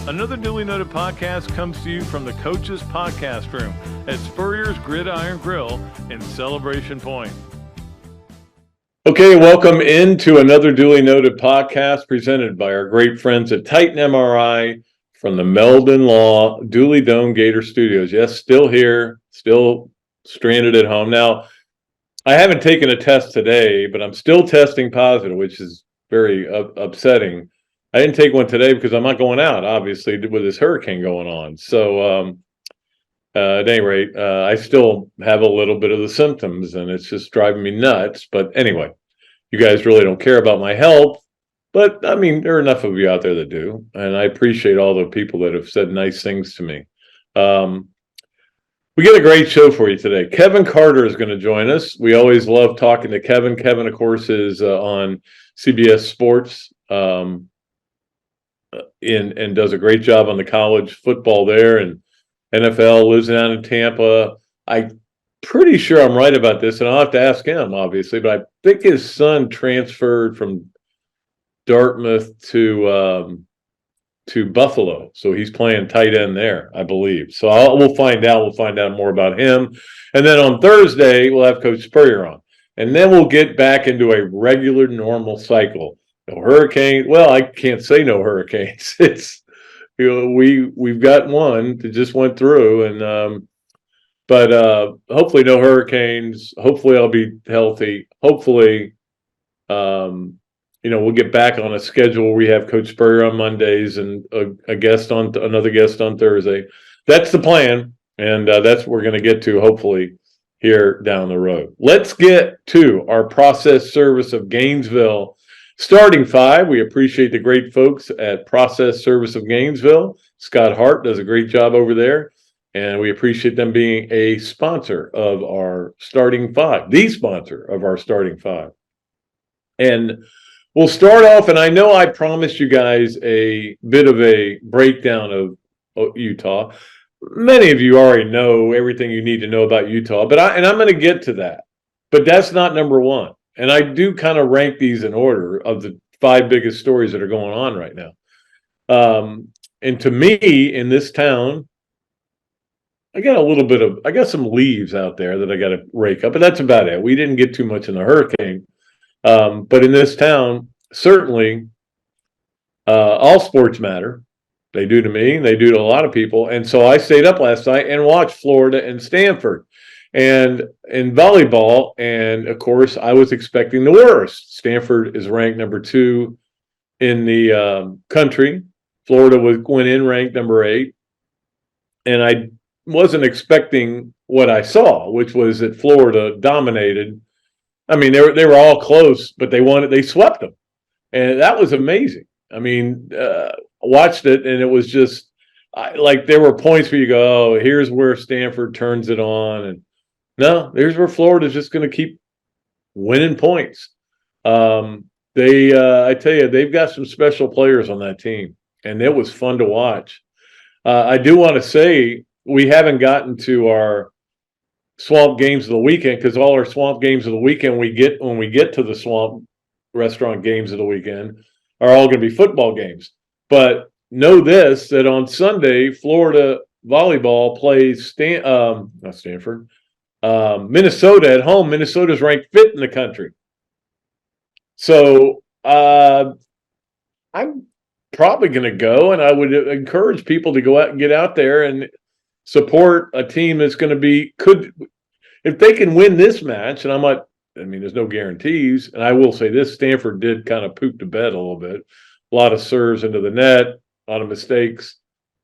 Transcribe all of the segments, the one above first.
Another Dooley Noted podcast comes to you from the Coach's Podcast Room at Spurrier's Gridiron Grill in Celebration Point. Okay, welcome into another Dooley Noted podcast presented by our great friends at Titan MRI from the Meldon Law Dooley Dome Gator Studios. Yes, still here, still stranded at home. Now, I haven't taken a test today, but I'm still testing positive, which is very upsetting. I didn't take one today because I'm not going out, obviously, with this hurricane going on. So at any rate, I still have a little bit of the symptoms, and it's just driving me nuts. But anyway, you guys really don't care about my health. But, I mean, there are enough of you out there that do, and I appreciate all the people that have said nice things to me. We got a great show for you today. Kevin Carter is going to join us. We always love talking to Kevin. Kevin, of course, is on CBS Sports. And does a great job on the college football there, and NFL, lives down in Tampa. I'm pretty sure I'm right about this, and I'll have to ask him, obviously, but I think his son transferred from Dartmouth to Buffalo, so he's playing tight end there, I believe. So we'll find out. We'll find out more about him, and then on Thursday we'll have Coach Spurrier on, and then we'll get back into a regular, normal cycle. No hurricane. Well, I can't say no hurricanes. It's, you know, we've got one that just went through, and but hopefully no hurricanes. Hopefully I'll be healthy. Hopefully, we'll get back on a schedule where we have Coach Spurrier on Mondays and another guest on Thursday. That's the plan, and that's what we're going to get to hopefully here down the road. Let's get to our process service of Gainesville. Starting five, we appreciate the great folks at Process Service of Gainesville. Scott Hart does a great job over there, and we appreciate them being a sponsor of our starting five, the sponsor of our starting five. And we'll start off, and I know I promised you guys a bit of a breakdown of Utah. Many of you already know everything you need to know about Utah, but I'm going to get to that. But that's not number one. And I do kind of rank these in order of the five biggest stories that are going on right now. And to me, in this town, I got some leaves out there that I got to rake up, but that's about it. We didn't get too much in the hurricane. But in this town, certainly, all sports matter. They do to me, they do to a lot of people. And so I stayed up last night and watched Florida and Stanford. And in volleyball, and of course, I was expecting the worst. Stanford is ranked number 2 in the country. Florida went in ranked number 8. And I wasn't expecting what I saw, which was that Florida dominated. I mean, they were all close, but they swept them. And that was amazing. I mean, watched it, and it was just like there were points where you go, oh, here's where Stanford turns it on, and no, there's where Florida's just going to keep winning points. I tell you, they've got some special players on that team, and it was fun to watch. I do want to say we haven't gotten to our swamp games of the weekend, because all our swamp games of the weekend when we get to the swamp restaurant games of the weekend are all going to be football games. But know this, that on Sunday, Florida volleyball plays not Stanford. Minnesota at home. Minnesota's ranked 5th in the country. So I'm probably going to go, and I would encourage people to go out and get out there and support a team that's going to if they can win this match, and there's no guarantees, and I will say this, Stanford did kind of poop the bed a little bit. A lot of serves into the net, a lot of mistakes.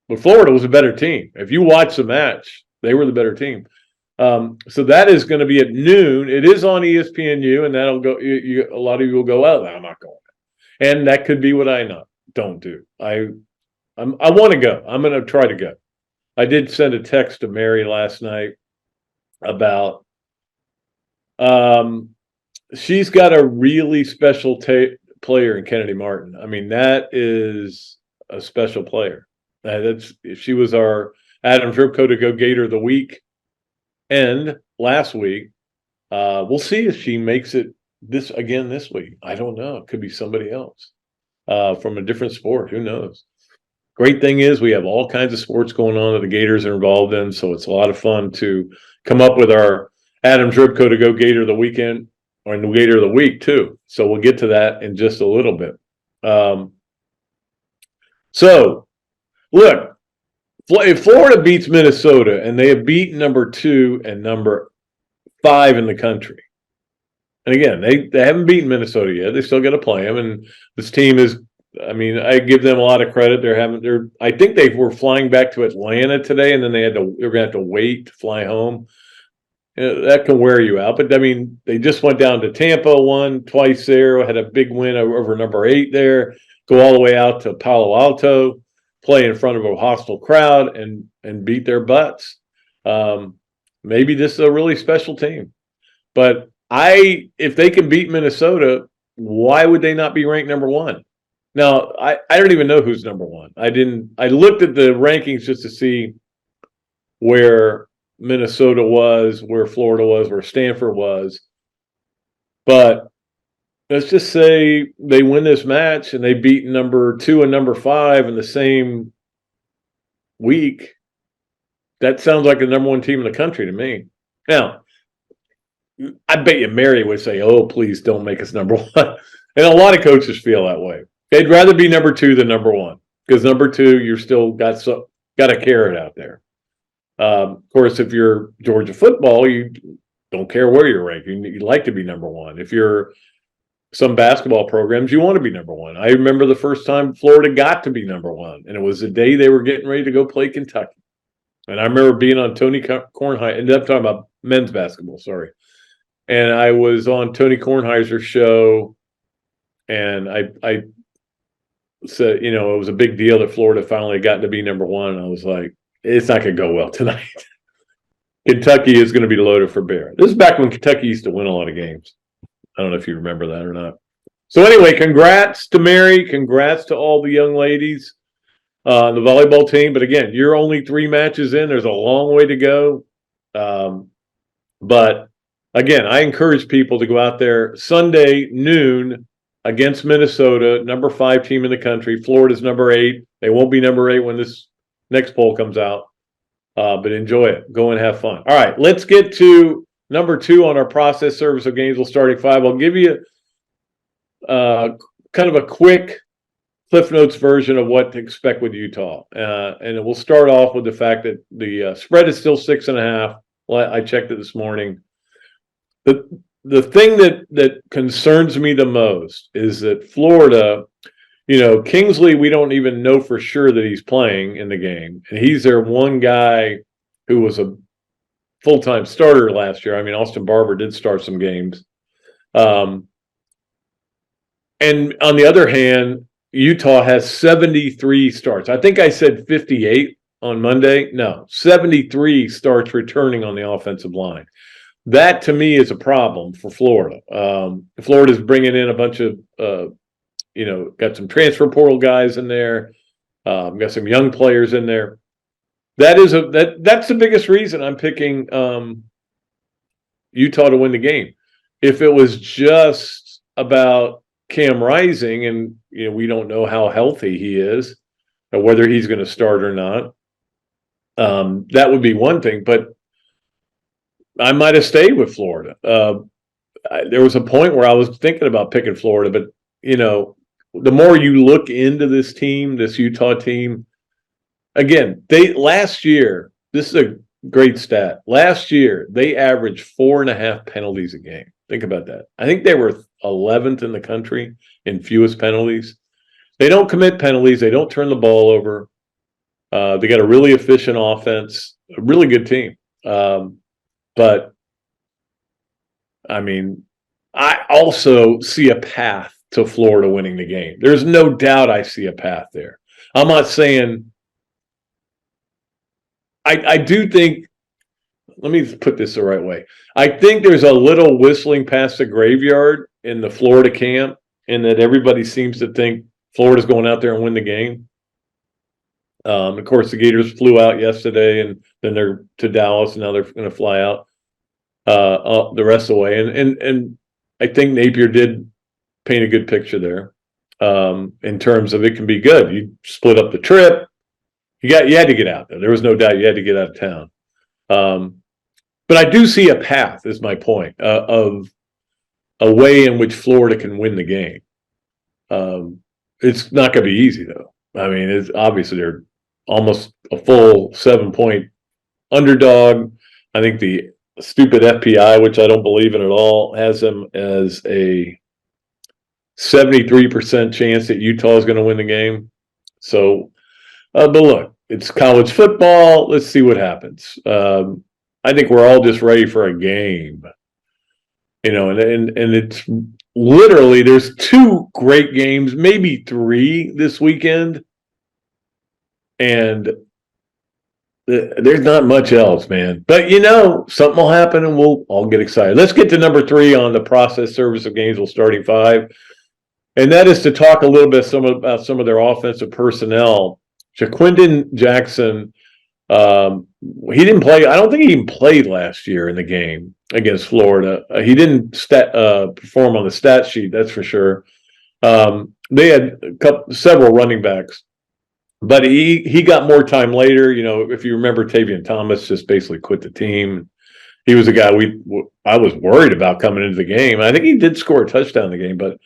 But Florida was a better team. If you watch the match, they were the better team. So that is going to be at noon. It is on ESPNU, and that'll go. A lot of you will go, well, I'm not going. And that could be what I don't do. I want to go. I'm going to try to go. I did send a text to Mary last night about she's got a really special player in Kennedy Martin. I mean, that is a special player. She was our Adam Dripko to go Gator of the week. And last week, we'll see if she makes it this week. I don't know. It could be somebody else from a different sport. Who knows? great thing is we have all kinds of sports going on that the Gators are involved in, so it's a lot of fun to come up with our Adam Dribko to go Gator of the weekend or in the Gator of the week too. So we'll get to that in just a little bit. So look, if Florida beats Minnesota and they have beaten number 2 and number 5 in the country, and again, they haven't beaten Minnesota yet. They still got to play them, and this team is. I mean, I give them a lot of credit. I think they were flying back to Atlanta today, and then they're going to have to wait to fly home. That can wear you out. But I mean, they just went down to Tampa, won twice there, had a big win over number 8 there. Go all the way out to Palo Alto, play in front of a hostile crowd, and beat their butts. Maybe this is a really special team, but if they can beat Minnesota, why would they not be ranked number 1? Now, I don't even know who's number 1. I looked at the rankings just to see where Minnesota was, where Florida was, where Stanford was. But let's just say they win this match and they beat number 2 and number 5 in the same week. That sounds like the number 1 team in the country to me. Now, I bet you Mary would say, "Oh, please don't make us number 1." And a lot of coaches feel that way. They'd rather be number 2 than number 1 because number 2, you're still got a carrot out there. Of course, if you're Georgia football, you don't care where you're ranked. You like to be number 1. If you're some basketball programs, you want to be number 1. I remember the first time Florida got to be number 1, and it was the day they were getting ready to go play Kentucky. And I remember being on Tony Kornheiser, ended up talking about men's basketball, sorry. And I was on Tony Kornheiser's show, and I said, it was a big deal that Florida finally got to be number 1. And I was like, it's not going to go well tonight. Kentucky is going to be loaded for bear. This is back when Kentucky used to win a lot of games. I don't know if you remember that or not. So anyway, congrats to Mary. Congrats to all the young ladies on the volleyball team. But again, you're only 3 matches in. There's a long way to go. But again, I encourage people to go out there Sunday noon against Minnesota, number 5 team in the country. Florida's number 8. They won't be number 8 when this next poll comes out. But enjoy it. Go and have fun. All right, let's get to number 2 on our process service of Gainesville starting 5. I'll give you kind of a quick Cliff Notes version of what to expect with Utah. And we'll start off with the fact that the spread is still 6.5. I checked it this morning. The thing that concerns me the most is that Florida, Kingsley, we don't even know for sure that he's playing in the game. And he's their one guy who was a full-time starter last year. I mean, Austin Barber did start some games. And on the other hand, Utah has 73 starts. I think I said 58 on Monday. No, 73 starts returning on the offensive line. That, to me, is a problem for Florida. Florida's bringing in a bunch of, got some transfer portal guys in there, got some young players in there. That's the biggest reason I'm picking Utah to win the game. If it was just about Cam Rising, and we don't know how healthy he is, or whether he's going to start or not, that would be one thing. But I might have stayed with Florida. There was a point where I was thinking about picking Florida, but the more you look into this team, this Utah team, again, last year, this is a great stat. Last year, they averaged 4.5 penalties a game. Think about that. I think they were 11th in the country in fewest penalties. They don't commit penalties. They don't turn the ball over. They got a really efficient offense, a really good team. But, I mean, I also see a path to Florida winning the game. There's no doubt I see a path there. I'm not saying I do think, let me put this the right way. I think there's a little whistling past the graveyard in the Florida camp, in that everybody seems to think Florida's going out there and win the game. Of course, the Gators flew out yesterday, and then they're to Dallas, and now they're going to fly out the rest of the way. And I think Napier did paint a good picture there in terms of it can be good. You split up the trip. You had to get out there. There was no doubt you had to get out of town. But I do see a path, is my point, of a way in which Florida can win the game. It's not going to be easy, though. I mean, it's obviously they're almost a full 7-point underdog. I think the stupid FPI, which I don't believe in at all, has them as a 73% chance that Utah is going to win the game. So, but look, it's college football. Let's see what happens. I think we're all just ready for a game, and it's literally there's 2 great games, maybe 3 this weekend, and there's not much else, man. But something will happen, and we'll all get excited. Let's get to number 3 on the process service of Gainesville starting 5, and that is to talk a little bit about some of their offensive personnel. Jaquindon Jackson. He didn't play. I don't think he even played last year in the game against Florida. He didn't perform on the stat sheet, that's for sure. They had several running backs, but he got more time later. If you remember, Tavion Thomas just basically quit the team. He was a guy I was worried about coming into the game. I think he did score a touchdown in the game, but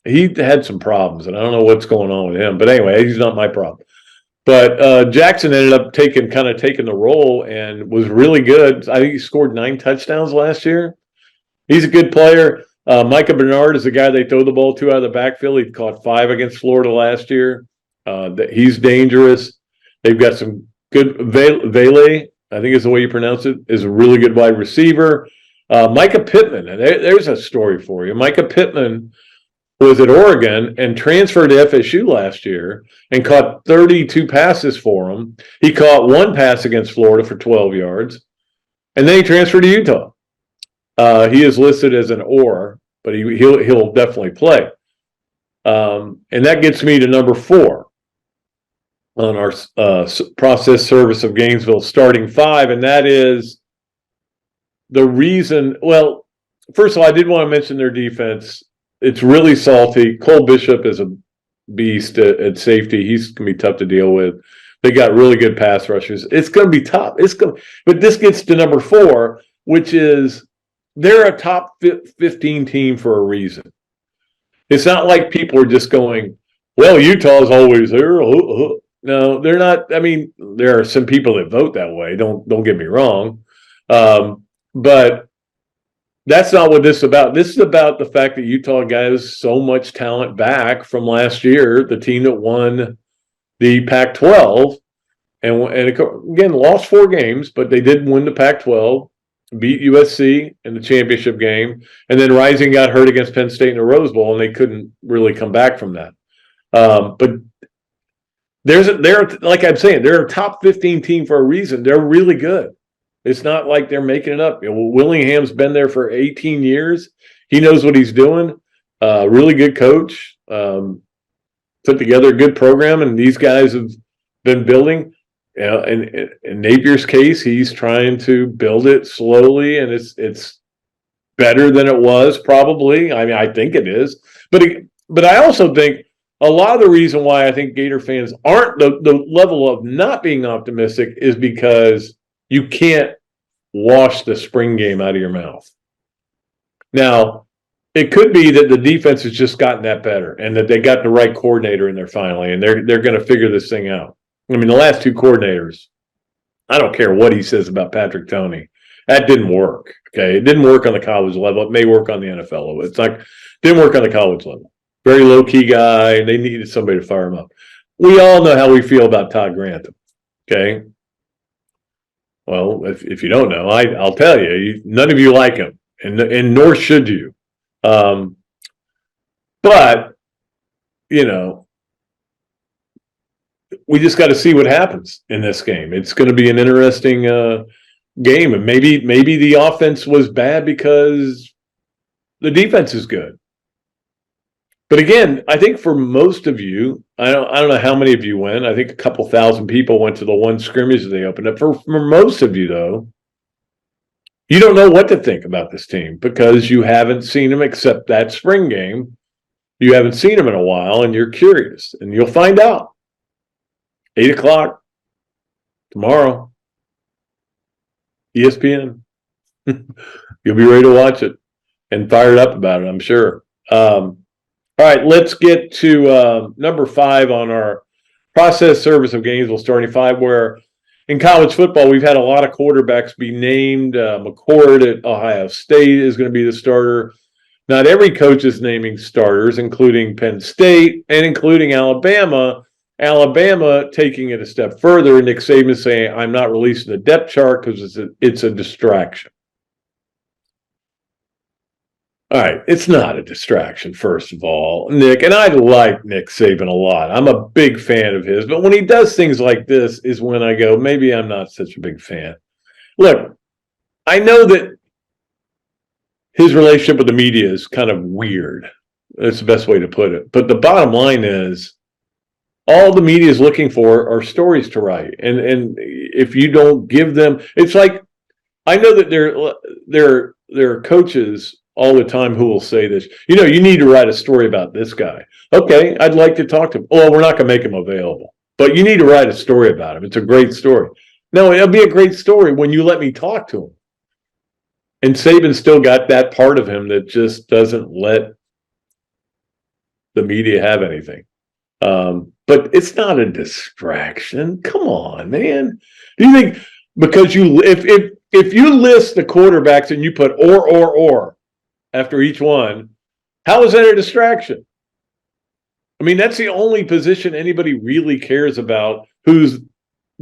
he had some problems, and I don't know what's going on with him. But anyway, he's not my problem. But Jackson ended up taking the role and was really good. I think he scored 9 touchdowns last year. He's a good player. Micah Bernard is the guy they throw the ball to out of the backfield. He caught 5 against Florida last year. He's dangerous. They've got some good Vele, I think is the way you pronounce it, is a really good wide receiver. Micah Pittman, and there's a story for you. Micah Pittman was at Oregon and transferred to FSU last year and caught 32 passes for him. He caught 1 pass against Florida for 12 yards, and then he transferred to Utah. He is listed as an or, but he'll definitely play. And that gets me to number 4 on our process service of Gainesville starting 5, and that is the reason. Well, first of all, I did want to mention their defense. It's really salty. Cole Bishop is a beast at safety. He's going to be tough to deal with. They got really good pass rushers. It's going to be tough. But this gets to number 4, which is they're a top 15 team for a reason. It's not like people are just going, well, Utah's always there. No, they're not. I mean, there are some people that vote that way. Don't get me wrong. But that's not what this is about. This is about the fact that Utah got so much talent back from last year, the team that won the Pac-12, and again lost 4 games, but they did win the Pac-12, beat USC in the championship game, and then Rising got hurt against Penn State in the Rose Bowl, and they couldn't really come back from that. But they're like I'm saying, they're a top 15 team for a reason. They're really good. It's not like they're making it up. Willingham's been there for 18 years. He knows what he's doing. Really good coach. Put together a good program, and these guys have been building. In Napier's case, he's trying to build it slowly, and it's better than it was probably. I mean, I think it is. But I also think a lot of the reason why I think Gator fans aren't the level of not being optimistic is because you can't wash the spring game out of your mouth. Now, it could be that the defense has just gotten that better and that they got the right coordinator in there finally, and they're going to figure this thing out. I mean, the last 2 coordinators, I don't care what he says about Patrick Toney. That didn't work, okay? It didn't work on the college level. It may work on the NFL level. It's like didn't work on the college level. Very low-key guy, and they needed somebody to fire him up. We all know how we feel about Todd Grantham, okay? Well, if you don't know, I'll tell you, none of you like him, and nor should you. But, we just got to see what happens in this game. It's going to be an interesting game, and maybe the offense was bad because the defense is good. But again, I think for most of you, I don't know how many of you went. I think a couple thousand people went to the one scrimmage that they opened up. For most of you, though, you don't know what to think about this team because you haven't seen them except that spring game. You haven't seen them in a while, and you're curious, and you'll find out. 8 o'clock tomorrow, ESPN. You'll be ready to watch it and fired up about it, I'm sure. All right, let's get to number 5 on our process service of Gainesville starting 5, where in college football, we've had a lot of quarterbacks be named. McCord at Ohio State is going to be the starter. Not every coach is naming starters, including Penn State and including Alabama. Alabama taking it a step further. Nick Saban saying, I'm not releasing the depth chart because it's a distraction. All right, it's not a distraction, first of all, Nick, and I like Nick Saban a lot. I'm a big fan of his, but when he does things like this is when I go, maybe I'm not such a big fan. Look, I know that his relationship with the media is kind of weird. That's the best way to put it. But the bottom line is, all the media is looking for are stories to write, and if you don't give them, it's like, I know that there are coaches all the time who will say this, you need to write a story about this guy. Okay, I'd like to talk to him. Well, we're not going to make him available, but you need to write a story about him. It's a great story. No, it'll be a great story when you let me talk to him. And Saban still got that part of him that just doesn't let the media have anything. But it's not a distraction. Come on, man. Do you think because if you list the quarterbacks and you put or after each one, how is that a distraction? I mean, that's the only position anybody really cares about who's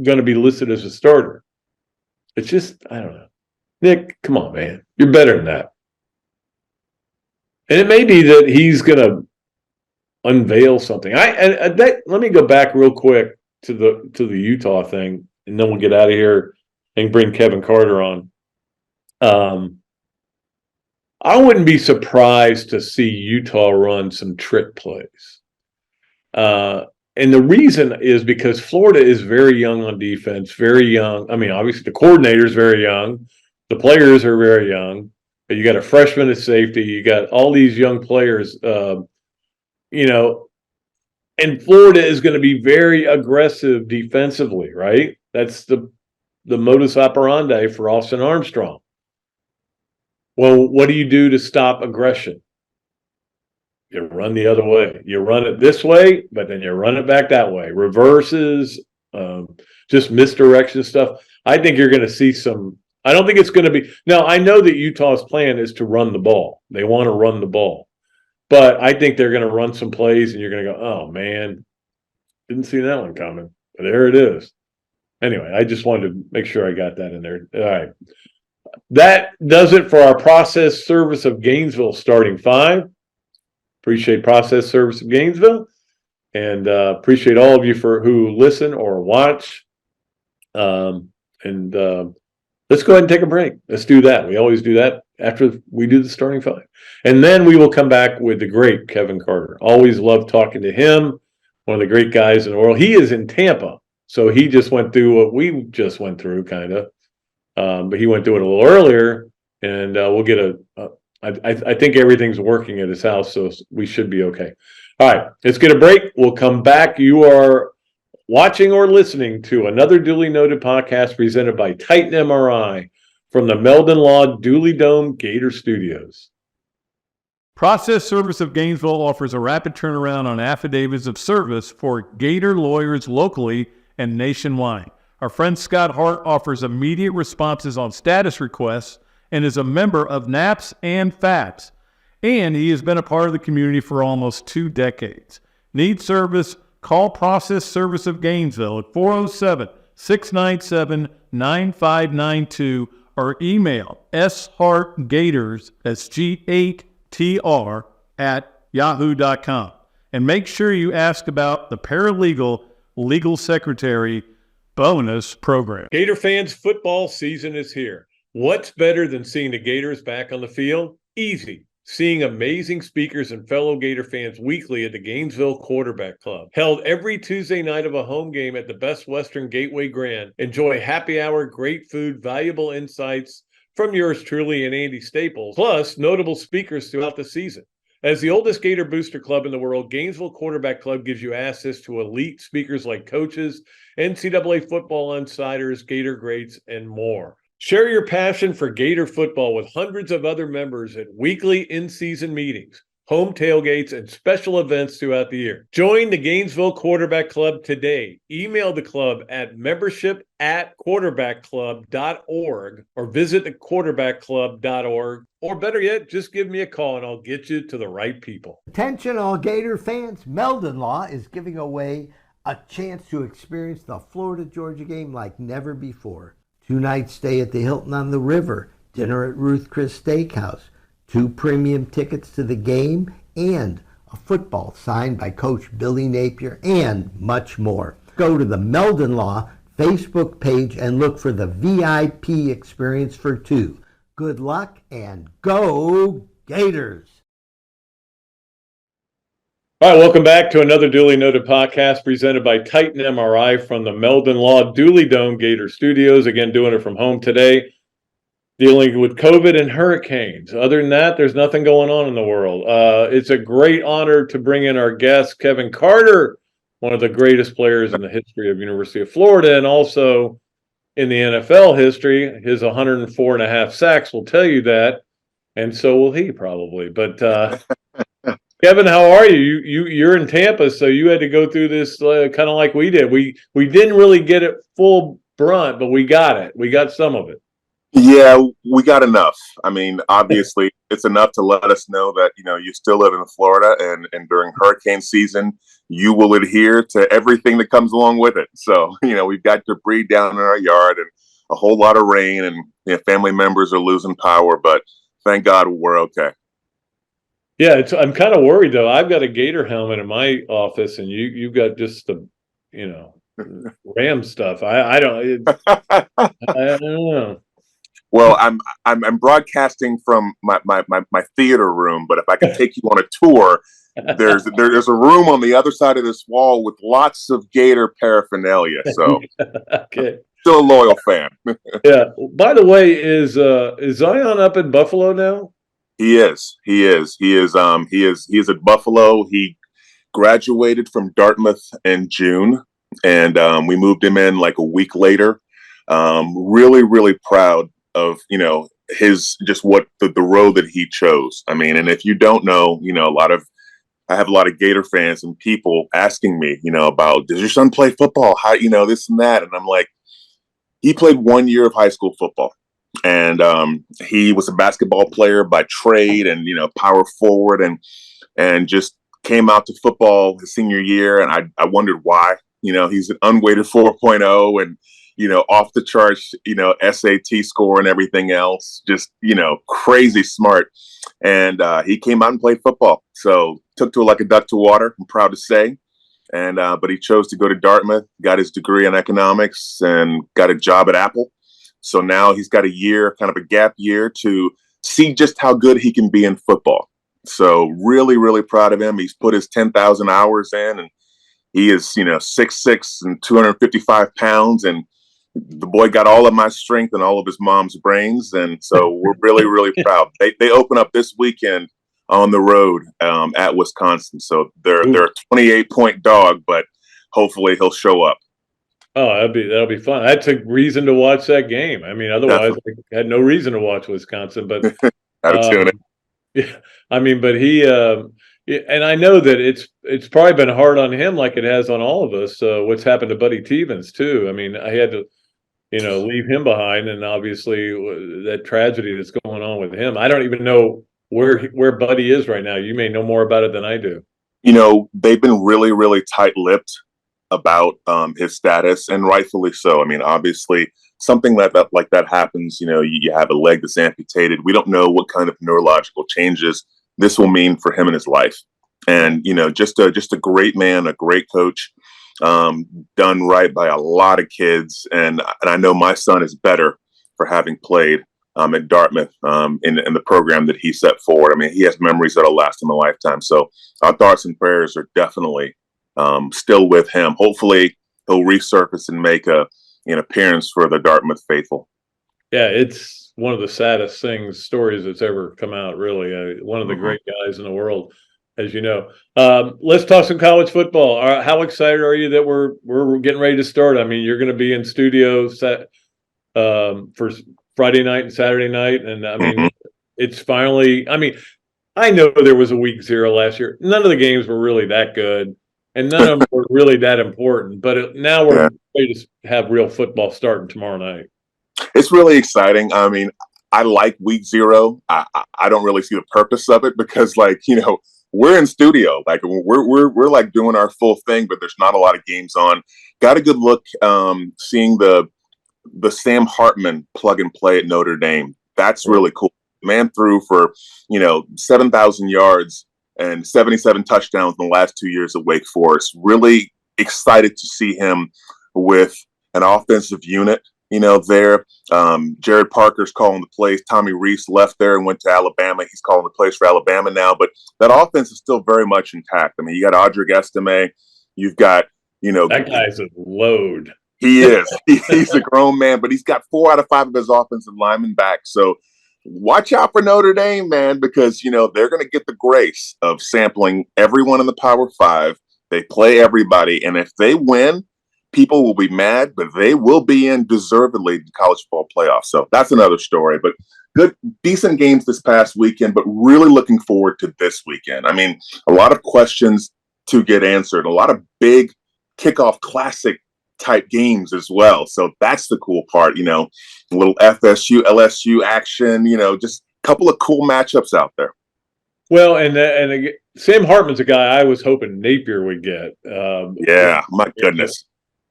going to be listed as a starter. It's just, I don't know. Nick, come on, man. You're better than that. And it may be that he's going to unveil something. Let me go back real quick to the Utah thing, and then we'll get out of here and bring Kevin Carter on. I wouldn't be surprised to see Utah run some trick plays. And the reason is because Florida is very young on defense, very young. I mean, obviously the coordinator is very young. The players are very young. You got a freshman at safety. You got all these young players, and Florida is going to be very aggressive defensively, right? That's the modus operandi for Austin Armstrong. Well, what do you do to stop aggression? You run the other way. You run it this way, but then you run it back that way. Reverses, just misdirection stuff. I think you're going to see some. I don't think it's going to be. Now, I know that Utah's plan is to run the ball. They want to run the ball. But I think they're going to run some plays, and you're going to go, oh, man, didn't see that one coming. But there it is. Anyway, I just wanted to make sure I got that in there. All right. That does it for our process service of Gainesville starting 5. Appreciate process service of Gainesville, and appreciate all of you who listen or watch. Let's go ahead and take a break. Let's do that. We always do that after we do the starting 5. And then we will come back with the great Kevin Carter. Always love talking to him, one of the great guys in the world. He is in Tampa, so he just went through what we just went through, kind of. But he went through it a little earlier, and we'll get I think everything's working at his house, so we should be okay. All right, let's get a break. We'll come back. You are watching or listening to another Dooley Noted podcast presented by Titan MRI from the Meldon Law Dooley Dome Gator Studios. Process Service of Gainesville offers a rapid turnaround on affidavits of service for Gator lawyers locally and nationwide. Our friend Scott Hart offers immediate responses on status requests and is a member of NAPS and FAPS. And he has been a part of the community for almost 2 decades. Need service? Call Process Service of Gainesville at 407-697-9592 or email shartgators, that's G8TR, at yahoo.com. And make sure you ask about the paralegal legal secretary bonus program. Gator fans, football season is here. What's better than seeing the Gators back on the field? Easy. Seeing amazing speakers and fellow Gator fans weekly at the Gainesville Quarterback Club. Held every Tuesday night of a home game at the Best Western Gateway Grand. Enjoy happy hour, great food, valuable insights from yours truly and Andy Staples, plus notable speakers throughout the season. As the oldest Gator booster club in the world, Gainesville Quarterback Club gives you access to elite speakers like coaches, NCAA football insiders, Gator greats, and more. Share your passion for Gator football with hundreds of other members at weekly in-season meetings, home tailgates, and special events throughout the year. Join the Gainesville Quarterback Club today. Email the club at membership@quarterbackclub.org or visit thequarterbackclub.org. Or better yet, just give me a call and I'll get you to the right people. Attention all Gator fans, Meldon Law is giving away a chance to experience the Florida-Georgia game like never before. 2-night stay at the Hilton on the River, dinner at Ruth Chris Steakhouse, 2 premium tickets to the game, and a football signed by Coach Billy Napier, and much more. Go to the Meldon Law Facebook page and look for the VIP experience for 2. Good luck and go Gators! All right, welcome back to another Dooley Noted podcast presented by Titan MRI from the Meldon Law Dooley Dome Gator Studios. Again, doing it from home today, dealing with COVID and hurricanes. Other than that, there's nothing going on in the world. It's a great honor to bring in our guest, Kevin Carter, one of the greatest players in the history of University of Florida and also in the NFL history. His 104.5 sacks will tell you that, and so will he probably. But Kevin, how are you? You're in Tampa, so you had to go through this kind of like we did. We didn't really get it full brunt, but we got it. We got some of it. Yeah, we got enough. I mean, obviously, it's enough to let us know that, you still live in Florida, and during hurricane season, you will adhere to everything that comes along with it. So, we've got debris down in our yard and a whole lot of rain, and family members are losing power, but thank God we're okay. Yeah, I'm kind of worried though. I've got a Gator helmet in my office, and you've got just the, Ram stuff. I don't know. Well, I'm broadcasting from my theater room, but if I can take you on a tour, there's a room on the other side of this wall with lots of Gator paraphernalia. So, okay. Still a loyal fan. Yeah. By the way, is Zion up in Buffalo now? He is at Buffalo. He graduated from Dartmouth in June, and we moved him in like a week later. Really, really proud of, his just what the road that he chose. I mean, and if you don't know, I have a lot of Gator fans and people asking me, about, does your son play football? How, this and that. And I'm like, he played 1 year of high school football. And he was a basketball player by trade and, power forward, and just came out to football his senior year. And I wondered why. He's an unweighted 4.0 and, off the charts, SAT score and everything else, just, crazy smart. And he came out and played football. So took to it like a duck to water, I'm proud to say. And but he chose to go to Dartmouth, got his degree in economics, and got a job at Apple. So now he's got a year, kind of a gap year, to see just how good he can be in football. So really, really proud of him. He's put his 10,000 hours in, and he is, 6'6" and 255 pounds. And the boy got all of my strength and all of his mom's brains. And so we're really, really proud. They open up this weekend on the road at Wisconsin. So they're a 28-point dog, but hopefully he'll show up. Oh, that'll be fun. That's a reason to watch that game. I mean, otherwise I had no reason to watch Wisconsin. But yeah, I mean, but he and I know that it's probably been hard on him, like it has on all of us. What's happened to Buddy Tevens too? I mean, I had to, leave him behind, and obviously that tragedy that's going on with him. I don't even know where Buddy is right now. You may know more about it than I do. They've been really, really tight-lipped about his status, and rightfully so. I mean, obviously, something like that happens. You have a leg that's amputated. We don't know what kind of neurological changes this will mean for him in his life. And just a great man, a great coach, done right by a lot of kids. And I know my son is better for having played at Dartmouth in the program that he set forward. I mean, he has memories that'll last him a lifetime. So our thoughts and prayers are definitely still with him. Hopefully he'll resurface and make an appearance for the Dartmouth faithful. Yeah, it's one of the saddest stories that's ever come out, really. One of the Mhm. great guys in the world, as you know. Let's talk some college football. How excited are you that we're getting ready to start? I mean, you're going to be in studio for Friday night and Saturday night, and I mean, Mhm. it's finally. I mean, I know there was a week 0 last year. None of the games were really that good, and none of them were really that important. But now Yeah. we're ready to have real football starting tomorrow night. It's really exciting. I mean, I like week 0. I don't really see the purpose of it because, like, we're in studio, like we're like doing our full thing, but there's not a lot of games on. Got a good look, seeing the Sam Hartman plug and play at Notre Dame. That's really cool. Man threw for 7,000 yards and 77 touchdowns in the last 2 years at Wake Forest. Really excited to see him with an offensive unit. There. Jared Parker's calling the plays. Tommy Reese left there and went to Alabama. He's calling the plays for Alabama now. But that offense is still very much intact. I mean, you got Audric Estime. You've got, That guy's a load. He is. He's a grown man, but he's got 4 out of 5 of his offensive linemen back. So watch out for Notre Dame, man, because, they're going to get the grace of sampling everyone in the Power 5. They play everybody. And if they win, people will be mad, but they will be in deservedly the college football playoffs. So that's another story. But good, decent games this past weekend, but really looking forward to this weekend. I mean, a lot of questions to get answered, a lot of big kickoff classic type games as well. So that's the cool part, a little FSU, LSU action, just a couple of cool matchups out there. Well, and Sam Hartman's a guy I was hoping Napier would get. Yeah, my goodness.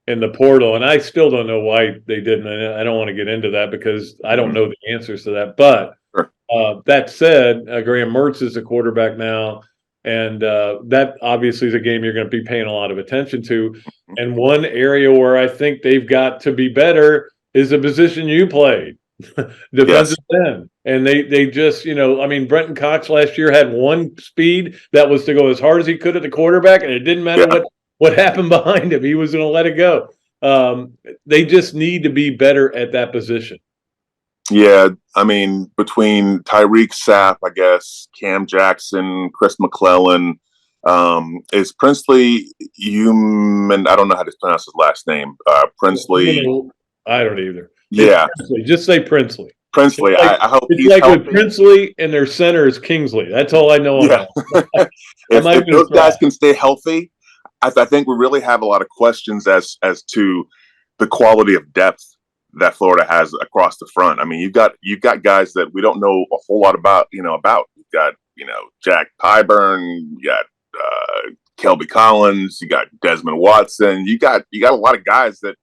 In the portal, and I still don't know why they didn't. And I don't want to get into that because I don't know the answers to that. But that said, Graham Mertz is the quarterback now, and that obviously is a game you're going to be paying a lot of attention to. And one area where I think they've got to be better is the position you played, defensive end. And they just, I mean, Brenton Cox last year had one speed that was to go as hard as he could at the quarterback, and it didn't matter what happened behind him. He was going to let it go. They just need to be better at that position. Yeah, I mean, between Tyreek Sapp, I guess, Cam Jackson, Chris McClellan, is Princely Human? I don't know how to pronounce his last name. Princely. I don't either. Yeah. Just say Princely. Princely. I hope it's he's like healthy. With Princely and their center is Kingsley. That's all I know. Yeah. if those guys can stay healthy, I think we really have a lot of questions as to the quality of depth that Florida has across the front. I mean, you've got guys that we don't know a whole lot about. You've got Jack Pyburn, you got Kelby Collins, you got Desmond Watson. You got a lot of guys that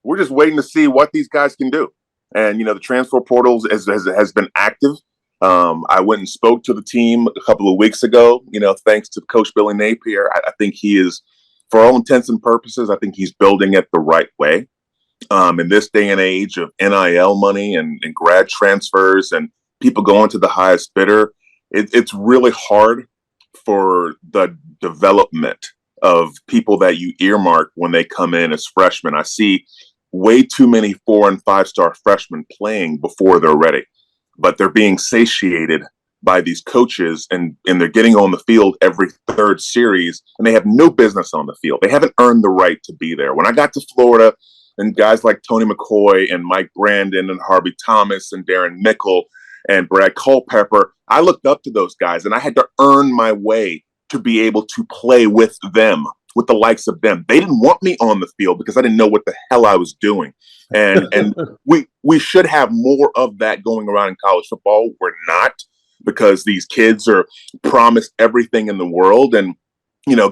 we're just waiting to see what these guys can do. And the transfer portals has been active. I went and spoke to the team a couple of weeks ago. Thanks to Coach Billy Napier, I think he is, for all intents and purposes, I think he's building it the right way. In this day and age of NIL money and grad transfers and people going to the highest bidder, it's really hard for the development of people that you earmark when they come in as freshmen. I see way too many 4- and 5-star freshmen playing before they're ready, but they're being satiated by these coaches and they're getting on the field every third series and they have no business on the field. They haven't earned the right to be there. When I got to Florida and guys like Tony McCoy and Mike Brandon and Harvey Thomas and Darren Mickle and Brad Culpepper, I looked up to those guys and I had to earn my way to be able to play with them, with the likes of them. They didn't want me on the field because I didn't know what the hell I was doing. And we should have more of that going around in college football. We're not, because these kids are promised everything in the world. And,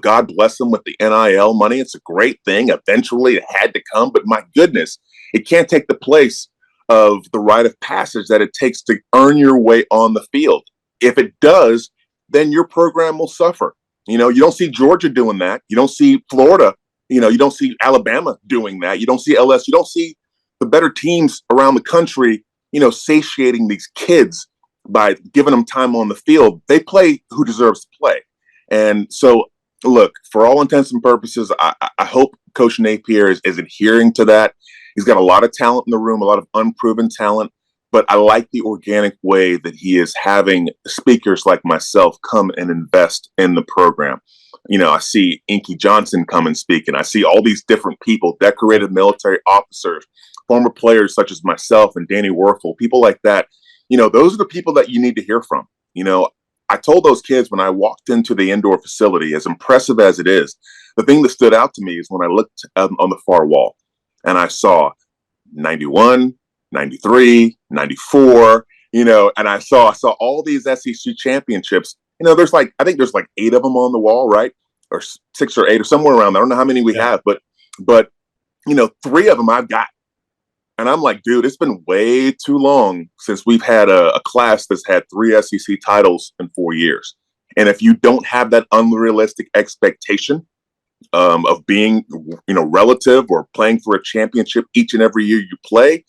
God bless them with the NIL money. It's a great thing. Eventually it had to come, but my goodness, it can't take the place of the rite of passage that it takes to earn your way on the field. If it does, then your program will suffer. You don't see Georgia doing that. You don't see Florida. You don't see Alabama doing that. You don't see LS. You don't see the better teams around the country, satiating these kids by giving them time on the field. They play who deserves to play. And so, look, for all intents and purposes, I hope Coach Napier is adhering to that. He's got a lot of talent in the room, a lot of unproven talent, but I like the organic way that he is having speakers like myself come and invest in the program. I see Inky Johnson come and speak, and I see all these different people, decorated military officers, former players such as myself and Danny Werfel, people like that. Those are the people that you need to hear from. I told those kids when I walked into the indoor facility, as impressive as it is, the thing that stood out to me is when I looked on the far wall and I saw 91, 93, 94, and I saw all these SEC championships. I think there's like 8 of them on the wall, right? Or 6 or 8 or somewhere around there. I don't know how many we have, but 3 of them I've got. And I'm like, dude, it's been way too long since we've had a class that's had 3 SEC titles in 4 years. And if you don't have that unrealistic expectation of being, relative or playing for a championship each and every year you play,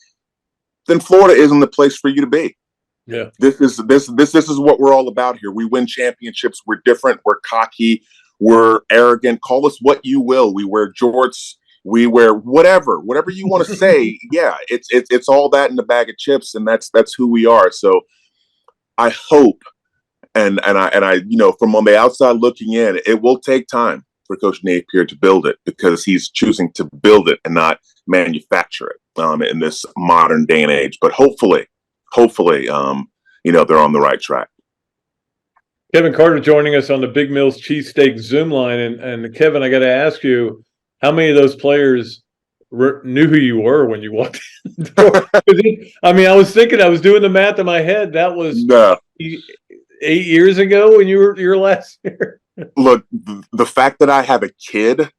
then Florida isn't the place for you to be. Yeah. This is what we're all about here. We win championships. We're different. We're cocky. We're arrogant. Call us what you will. We wear jorts. We wear whatever you want to say. Yeah, it's all that in a bag of chips, and that's who we are. So I hope, and I from on the outside looking in, it will take time for Coach Napier to build it, because he's choosing to build it and not manufacture it in this modern day and age. But hopefully, they're on the right track. Kevin Carter joining us on the Big Mills Cheesesteaks Zoom line. And Kevin, I got to ask you, how many of those players knew who you were when you walked in the door? I was thinking, I was doing the math in my head. That was 8 years ago when you were your last year. Look, the fact that I have a kid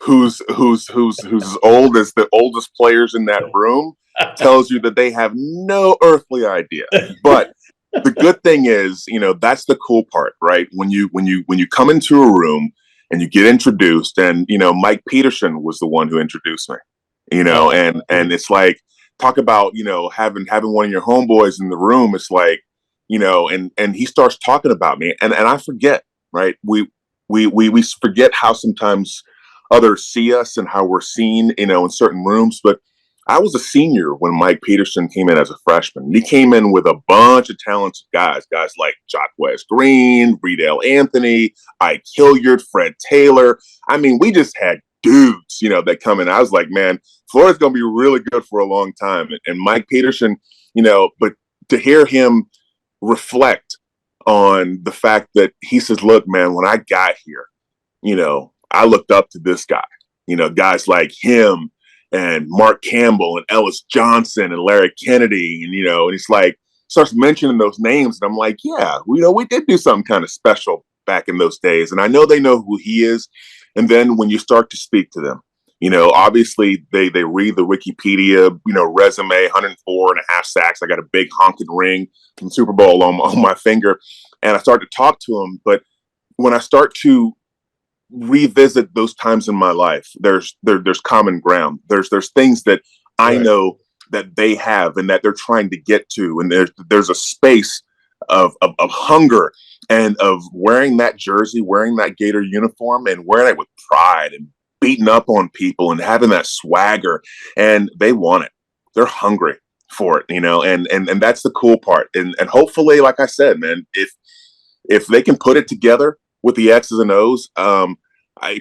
who's as old as the oldest players in that room tells you that they have no earthly idea. But the good thing is, that's the cool part, right? When you come into a room and you get introduced, and Mike Peterson was the one who introduced me, and it's like, talk about having one of your homeboys in the room. It's like, and he starts talking about me, and I forget, right? We forget how sometimes others see us and how we're seen, in certain rooms. But I was a senior when Mike Peterson came in as a freshman. He came in with a bunch of talented guys like Jacquez Green, Riedel Anthony, Ike Hilliard, Fred Taylor. We just had dudes, that come in. I was like, man, Florida's going to be really good for a long time. And Mike Peterson, but to hear him reflect on the fact that he says, look, man, when I got here, I looked up to this guy, guys like him and Mark Campbell and Ellis Johnson and Larry Kennedy. And he's like, starts mentioning those names. And I'm like, yeah, we did do something kind of special back in those days. And I know they know who he is. And then when you start to speak to them, obviously they read the Wikipedia, resume, 104.5 sacks. I got a big honking ring from Super Bowl on my finger. And I start to talk to them. But when I start to revisit those times in my life, there's common ground. There's things that I know that they have and that they're trying to get to. And there's a space of hunger and of wearing that jersey, wearing that Gator uniform and wearing it with pride and beating up on people and having that swagger. And they want it. They're hungry for it, and that's the cool part. And hopefully, like I said, man, if they can put it together with the X's and O's,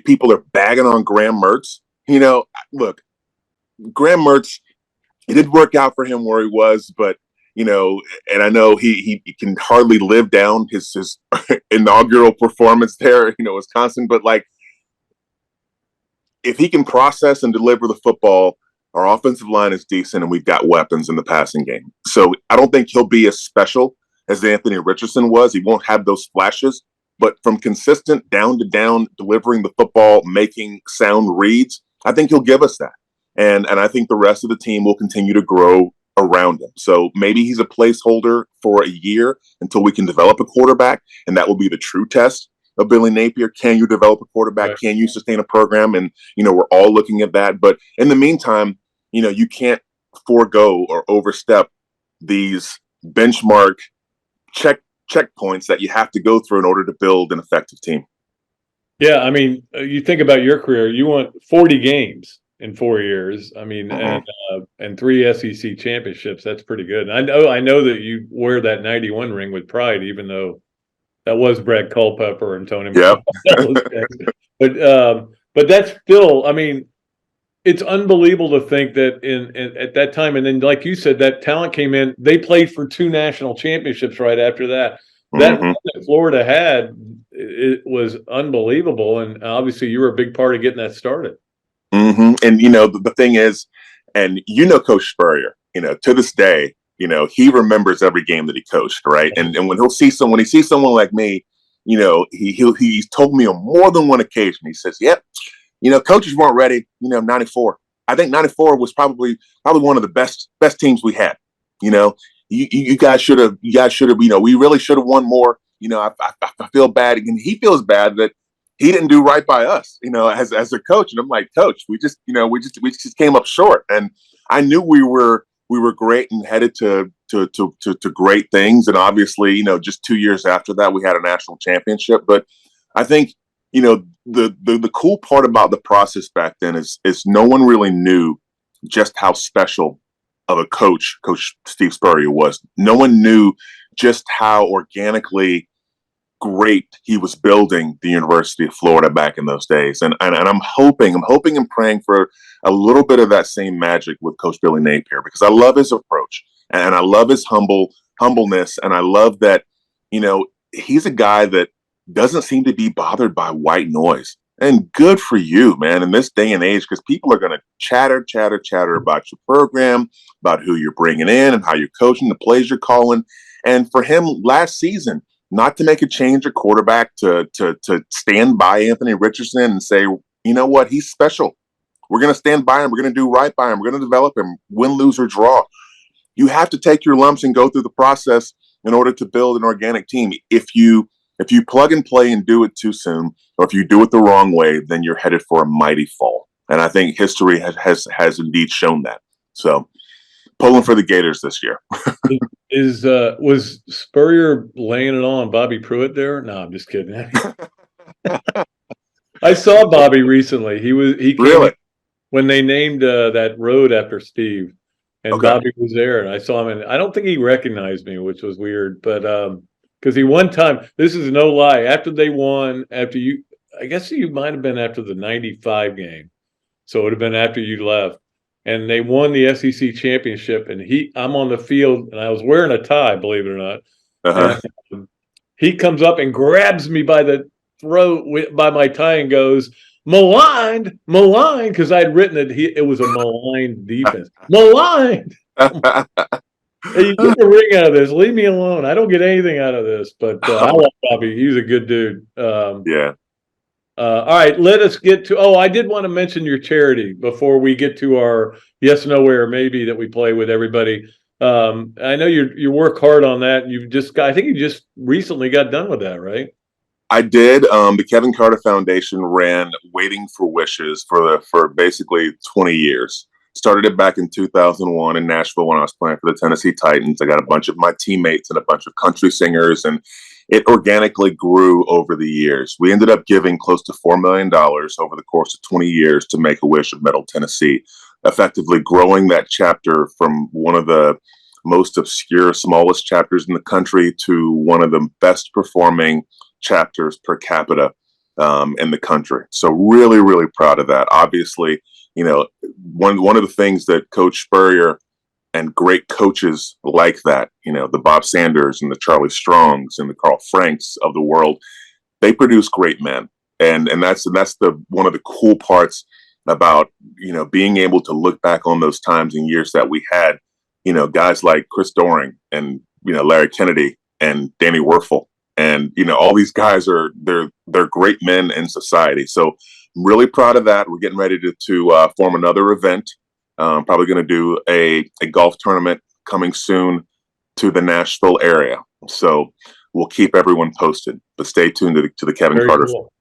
people are bagging on Graham Mertz. Look, Graham Mertz, it didn't work out for him where he was, but and I know he can hardly live down his inaugural performance there, Wisconsin. But like, if he can process and deliver the football, our offensive line is decent, and we've got weapons in the passing game. So I don't think he'll be as special as Anthony Richardson was. He won't have those flashes, but from consistent down to down, delivering the football, making sound reads, I think he'll give us that. And I think the rest of the team will continue to grow around him. So maybe he's a placeholder for a year until we can develop a quarterback, and that will be the true test of Billy Napier. Can you develop a quarterback? Right. Can you sustain a program? And, we're all looking at that. But in the meantime, you can't forego or overstep these benchmark checkpoints that you have to go through in order to build an effective team. Yeah, you think about your career, you won 40 games. in 4 years. I mean, Mhm. and 3 SEC championships. That's pretty good. And I know that you wear that 91 ring with pride, even though that was Brad Culpepper and Tony Yep. McDonald. But that's still, I mean, it's unbelievable to think that in at that time, and then like you said, that talent came in. They played for 2 national championships right after that. That run Mhm. that Florida had, it was unbelievable, and obviously you were a big part of getting that started. And the thing is, and Coach Spurrier, to this day, he remembers every game that he coached, right? And when he sees someone like me, he's told me on more than one occasion. He says, "Yep, coaches weren't ready. '94. I think '94 was probably one of the best teams we had. You know, you guys should have. We really should have won more. I feel bad, and he feels bad that he didn't do right by us, as a coach. And I'm like, Coach, we just came up short. And I knew we were great and headed to great things. And obviously, just 2 years after that, we had a national championship. But I think, the cool part about the process back then is no one really knew just how special of a Coach Steve Spurrier was. No one knew just how organically great he was building the University of Florida back in those days. And I'm hoping and praying for a little bit of that same magic with Coach Billy Napier, because I love his approach and I love his humbleness. And I love that, he's a guy that doesn't seem to be bothered by white noise. And good for you, man, in this day and age, because people are going to chatter about your program, about who you're bringing in and how you're coaching, the plays you're calling. And for him last season, not to make a change at quarterback, to stand by Anthony Richardson and say, you know what, he's special. We're going to stand by him. We're going to do right by him. We're going to develop him, win, lose, or draw. You have to take your lumps and go through the process in order to build an organic team. If you plug and play and do it too soon, or if you do it the wrong way, then you're headed for a mighty fall. And I think history has indeed shown that. So pulling for the Gators this year. Was Spurrier laying it on Bobby Pruitt there? No, I'm just kidding. I saw Bobby recently. He came Really? when they named that road after Steve, and Okay. Bobby was there, and I saw him, and I don't think he recognized me, which was weird, but because he one time, this is no lie, after they won, I guess you might have been after the '95 game, so it would have been after you left. And they won the SEC championship, and I'm on the field, and I was wearing a tie, believe it or not. Uh-huh. And he comes up and grabs me by the throat by my tie and goes, maligned, because I had written it was a maligned defense. Maligned. Hey, you get a ring out of this. Leave me alone. I don't get anything out of this, but I love Bobby. He's a good dude. Yeah. All right, let us get to. Oh, I did want to mention your charity before we get to our yes, no, where, maybe that we play with everybody. I know you work hard on that. And I think you just recently got done with that, right? I did. The Kevin Carter Foundation ran Waiting for Wishes for basically 20 years. Started it back in 2001 in Nashville when I was playing for the Tennessee Titans. I got a bunch of my teammates and a bunch of country singers, and it organically grew over the years. We ended up giving close to $4 million over the course of 20 years to Make-A-Wish of Middle Tennessee, effectively growing that chapter from one of the most obscure, smallest chapters in the country to one of the best performing chapters per capita in the country. So really, really proud of that. Obviously, one of the things that Coach Spurrier and great coaches like that, the Bob Sanders and the Charlie Strongs and the Carl Franks of the world, they produce great men. And that's the one of the cool parts about, being able to look back on those times and years that we had, guys like Chris Doring and, Larry Kennedy and Danny Werfel. And, all these guys they're great men in society. So I'm really proud of that. We're getting ready to form another event. Probably going to do a golf tournament coming soon to the Nashville area. So we'll keep everyone posted, but stay tuned to the Kevin Very Carter. cool.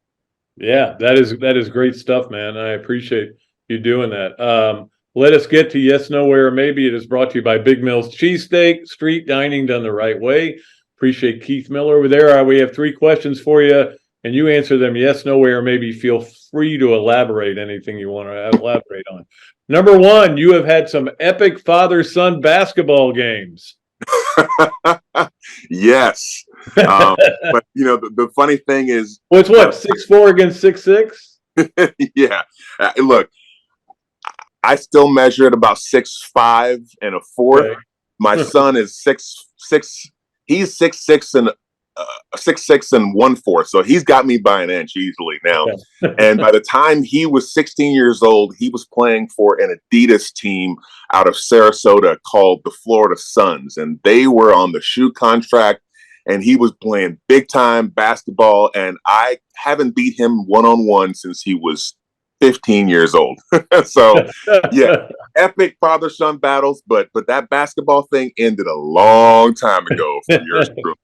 Yeah, that is great stuff, man. I appreciate you doing that. Let us get to yes, no, where, maybe. It is brought to you by Big Mill's Cheesesteak, street dining done the right way. Appreciate Keith Miller over there. We have 3 questions for you. and you answer them yes, no way, or maybe feel free to elaborate anything you want to elaborate on. Number one, you have had some epic father-son basketball games. Yes. But the funny thing is, What's what, 6'4" against 6'6"? yeah. Look, I still measure at about 6'5" and a fourth. Okay. My son is 6'6". He's 6'6" and 6'6" and 1/4. So he's got me by an inch easily now. Okay. And by the time he was 16 years old, he was playing for an Adidas team out of Sarasota called the Florida Suns. And they were on the shoe contract, and he was playing big time basketball. And I haven't beat him one-on-one since he was 15 years old. So yeah, epic father-son battles, but that basketball thing ended a long time ago for yours truly.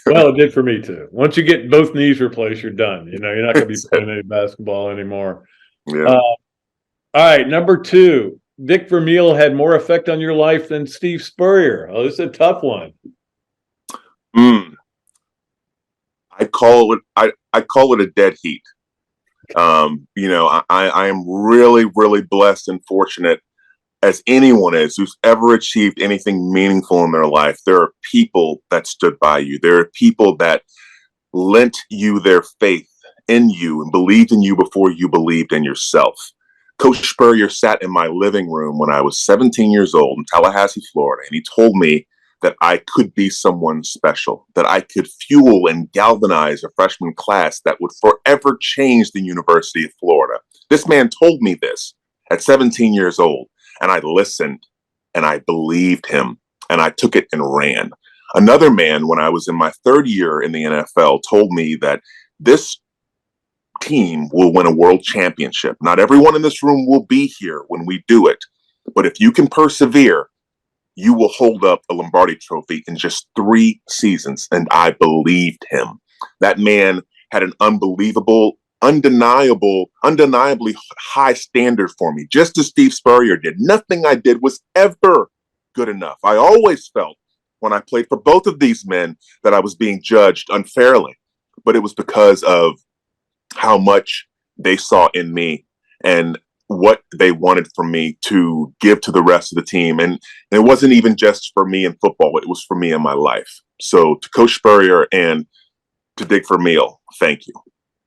Well, it did for me too. Once you get both knees replaced, you're done. You're not going to be playing any basketball anymore. Yeah. All right, number two, Dick Vermeil had more effect on your life than Steve Spurrier. Oh, this is a tough one. I call it a dead heat. I am really, really blessed and fortunate, as anyone is who's ever achieved anything meaningful in their life. There are people that stood by you. There are people that lent you their faith in you and believed in you before you believed in yourself. Coach Spurrier sat in my living room when I was 17 years old in Tallahassee, Florida, and he told me that I could be someone special, that I could fuel and galvanize a freshman class that would forever change the University of Florida. This man told me this at 17 years old, and I listened, and I believed him, and I took it and ran. Another man, when I was in my third year in the NFL, told me that this team will win a world championship. Not everyone in this room will be here when we do it, but if you can persevere, you will hold up a Lombardi trophy in just 3 seasons. And I believed him. That man had an undeniably high standard for me, just as Steve Spurrier did. Nothing I did was ever good enough. I always felt when I played for both of these men that I was being judged unfairly, but it was because of how much they saw in me and what they wanted from me to give to the rest of the team. And it wasn't even just for me in football, it was for me in my life. So to Coach Spurrier and to Dick Vermeil, thank you.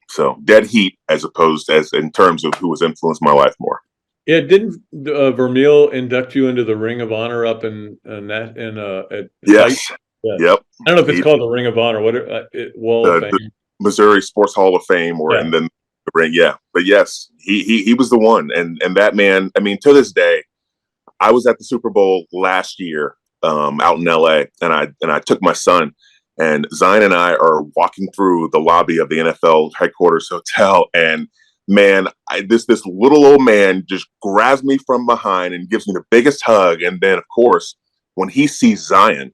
So dead heat as opposed as in terms of who has influenced my life more. Yeah, didn't Vermeil induct you into the Ring of Honor up in at Yes. Yeah. Yep. I don't know if it's called the Ring of Honor. What Wall of Fame? The Missouri Sports Hall of Fame, and then the ring. Yeah, but yes, he was the one, and that man. I mean, to this day, I was at the Super Bowl last year out in LA, and I took my son, and Zion and I are walking through the lobby of the NFL headquarters hotel, and man, this little old man just grabs me from behind and gives me the biggest hug, and then of course when he sees Zion,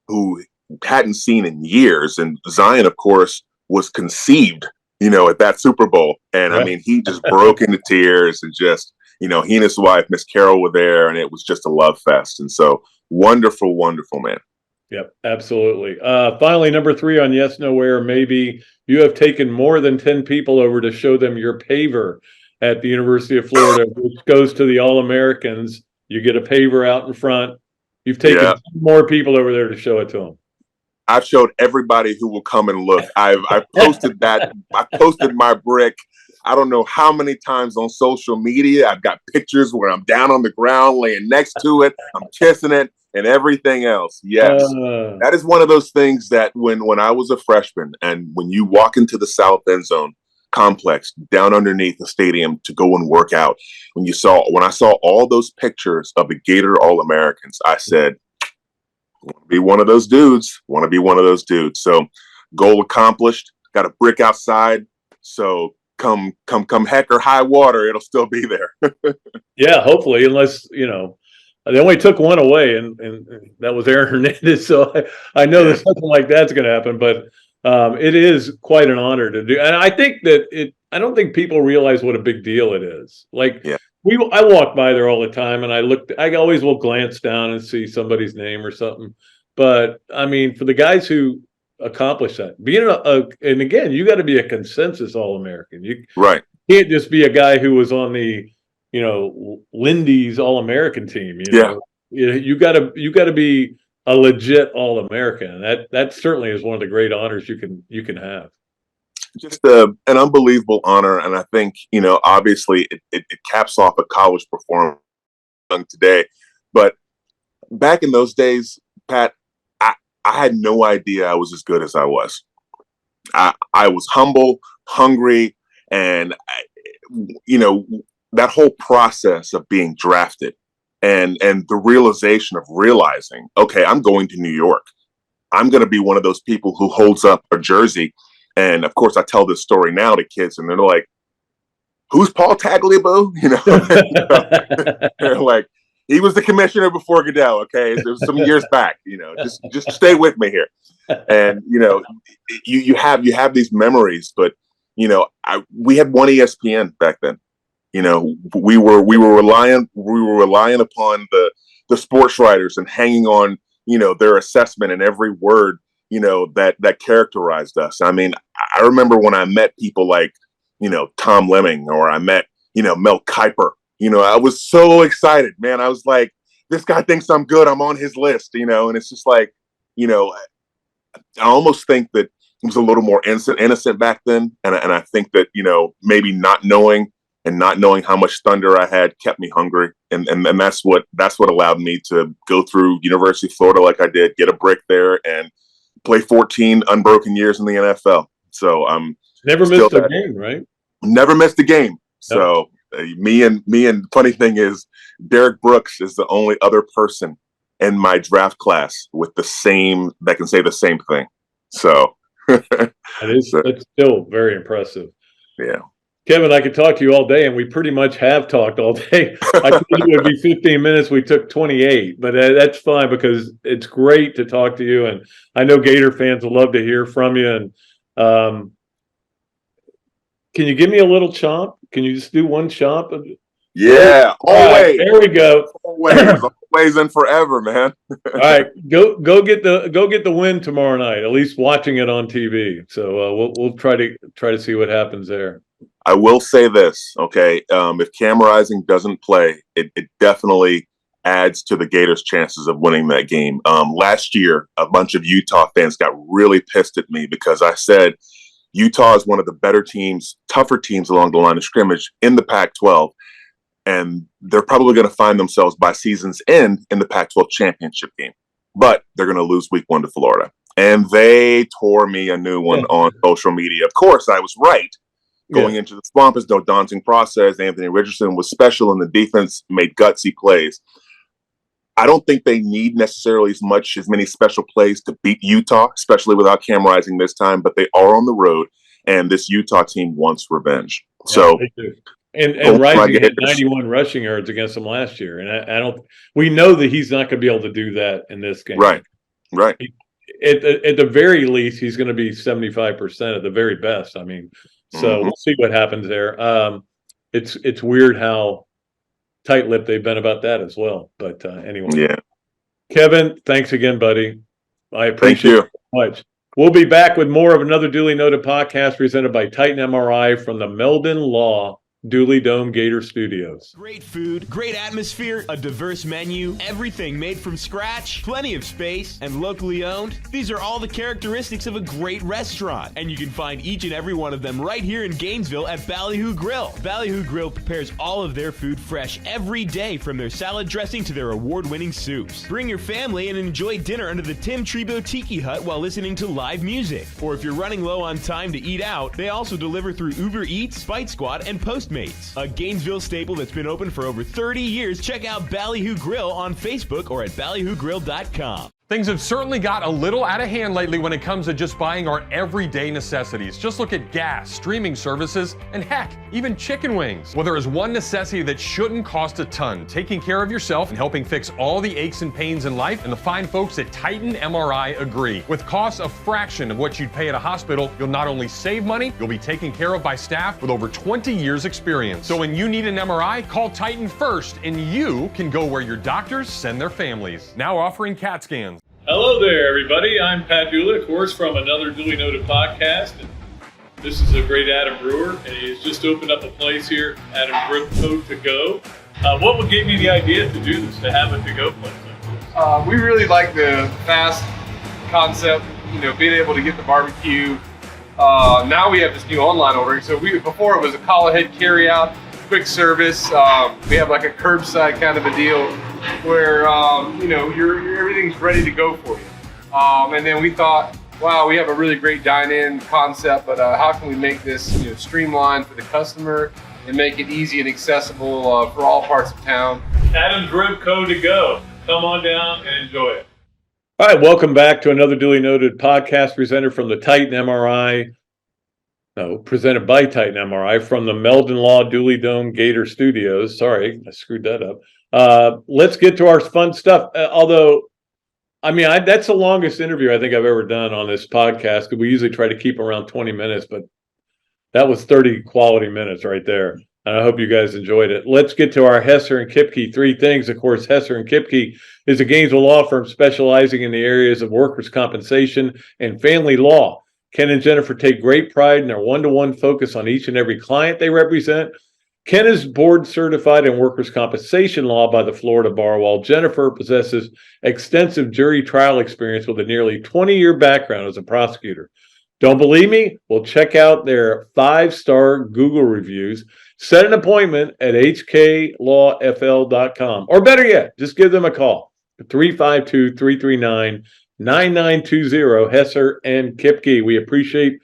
who hadn't seen in years, and Zion of course was conceived, at that Super Bowl, and I mean he just broke into tears, and just he and his wife Miss Carol were there, and it was just a love fest, and so wonderful man. Yep, absolutely. Finally, number 3 on yes, no, where, maybe. You have taken more than 10 people over to show them your paver at the University of Florida, which goes to the All-Americans. You get a paver out in front. You've taken more people over there to show it to them. I've showed everybody who will come and look. I've posted that. I posted my brick. I don't know how many times on social media. I've got pictures where I'm down on the ground, laying next to it. I'm kissing it. And everything else. Yes. That is one of those things that when I was a freshman, and when you walk into the South End Zone complex down underneath the stadium to go and work out, when I saw all those pictures of the Gator All-Americans, I said, I want to be one of those dudes. So goal accomplished, got a brick outside. So come heck or high water, it'll still be there. Yeah, hopefully, unless, they only took one away, and that was Aaron Hernandez. So I know that something like that's going to happen, but it is quite an honor to do. And I think that I don't think people realize what a big deal it is. Like I walk by there all the time, and I always will glance down and see somebody's name or something. But I mean, for the guys who accomplish that. Being and again, you got to be a consensus All-American. You Right. can't just be a guy who was on the, Lindy's All-American team. You got to be a legit All-American. That certainly is one of the great honors you can have. Just an unbelievable honor, and I think obviously it caps off a college performance today. But back in those days, Pat, I had no idea I was as good as I was. I was humble, hungry, and that whole process of being drafted and the realizing, okay, I'm going to New York. I'm going to be one of those people who holds up a jersey. And of course, I tell this story now to kids, and they're like, "Who's Paul Tagliabue?" They're like, "He was the commissioner before Goodell." Okay, it was some years back. Just stay with me here. And you have these memories, but we had one ESPN back then. We were relying upon the sports writers and hanging on their assessment and every word that characterized us. I mean, I remember when I met people like Tom Lemming, or I met Mel Kiper. I was so excited, man. I was like, this guy thinks I'm good. I'm on his list, and it's just like, I almost think that it was a little more innocent back then, and I think that maybe not knowing how much thunder I had kept me hungry, and that's what allowed me to go through University of Florida like I did, get a brick there, and play 14 unbroken years in the NFL. So never missed a game, right? Never missed a game. So me and funny thing is, Derek Brooks is the only other person in my draft class with that can say the same thing. So it's still very impressive. Yeah. Kevin, I could talk to you all day, and we pretty much have talked all day. I told you it would be 15 minutes. We took 28, but that's fine because it's great to talk to you. And I know Gator fans will love to hear from you. And can you give me a little chomp? Can you just do one chomp? Yeah, always. Right, there we go. Always and forever, man. All right, go get the win tomorrow night. At least watching it on TV. So we'll try to see what happens there. I will say this, okay? If Cam Rising doesn't play, it definitely adds to the Gators' chances of winning that game. Last year, a bunch of Utah fans got really pissed at me because I said Utah is one of the better teams, tougher teams along the line of scrimmage in the Pac-12, and they're probably going to find themselves by season's end in the Pac-12 championship game. But they're going to lose week 1 to Florida. And they tore me a new one on social media. Of course, I was right. Going into the swamp is no daunting process. Anthony Richardson was special, and the defense made gutsy plays. I don't think they need necessarily as many special plays to beat Utah, especially without Cam Rising this time, but they are on the road, and this Utah team wants revenge. Yeah, so, and Rising had 91 rushing yards against them last year, and we know that he's not going to be able to do that in this game. Right. At the very least, he's going to be 75% at the very best. I mean, so we'll see what happens there. It's weird how tight-lipped they've been about that as well. But anyway, yeah. Kevin, thanks again, buddy. I appreciate it so much. We'll be back with more of another Dooley Noted podcast presented by Titan MRI from the Meldon Law Dooley Dome Gator Studios. Great food, great atmosphere, a diverse menu, everything made from scratch, plenty of space, and locally owned. These are all the characteristics of a great restaurant, and you can find each and every one of them right here in Gainesville at Ballyhoo Grill. Ballyhoo Grill prepares all of their food fresh every day, from their salad dressing to their award-winning soups. Bring your family and enjoy dinner under the Tim Trebo Tiki Hut while listening to live music. Or if you're running low on time to eat out, they also deliver through Uber Eats, Fight Squad, and Postmates. A Gainesville staple that's been open for over 30 years. Check out Ballyhoo Grill on Facebook or at ballyhoogrill.com. Things have certainly got a little out of hand lately when it comes to just buying our everyday necessities. Just look at gas, streaming services, and heck, even chicken wings. Well, there is one necessity that shouldn't cost a ton: taking care of yourself and helping fix all the aches and pains in life, and the fine folks at Titan MRI agree. With costs a fraction of what you'd pay at a hospital, you'll not only save money, you'll be taken care of by staff with over 20 years experience. So when you need an MRI, call Titan first, and you can go where your doctors send their families. Now offering CAT scans. Hello there, everybody. I'm Pat Dooley, of course, from another Dooley Noted podcast. And this is a great Adam Brewer, and he's just opened up a place here, Adam Brewer To Go. What gave you the idea to do this, to have a to-go place like this? We really like the fast concept, being able to get the barbecue. Now we have this new online ordering. So before it was a call ahead carry out, quick service. We have like a curbside kind of a deal where everything's ready to go for you. And then we thought, wow, we have a really great dine-in concept, but how can we make this streamlined for the customer and make it easy and accessible for all parts of town? Adam's Ribco To Go. Come on down and enjoy it. All right, welcome back to another Duly Noted podcast presented from the Titan MRI. No, presented by Titan MRI from the Meldon Law Dooley Dome Gator Studios. Sorry, I screwed that up. Let's get to our fun stuff. That's the longest interview I think I've ever done on this podcast. We usually try to keep around 20 minutes, but that was 30 quality minutes right there. And I hope you guys enjoyed it. Let's get to our Hesser and Kipke three things. Of course, Hesser and Kipke is a Gainesville law firm specializing in the areas of workers' compensation and family law. Ken and Jennifer take great pride in their one-to-one focus on each and every client they represent. Ken is board certified in workers' compensation law by the Florida Bar, while Jennifer possesses extensive jury trial experience with a nearly 20-year background as a prosecutor. Don't believe me? Well, check out their 5-star Google reviews. Set an appointment at hklawfl.com. Or better yet, just give them a call. 352-339-9920, Hesser and Kipke. We appreciate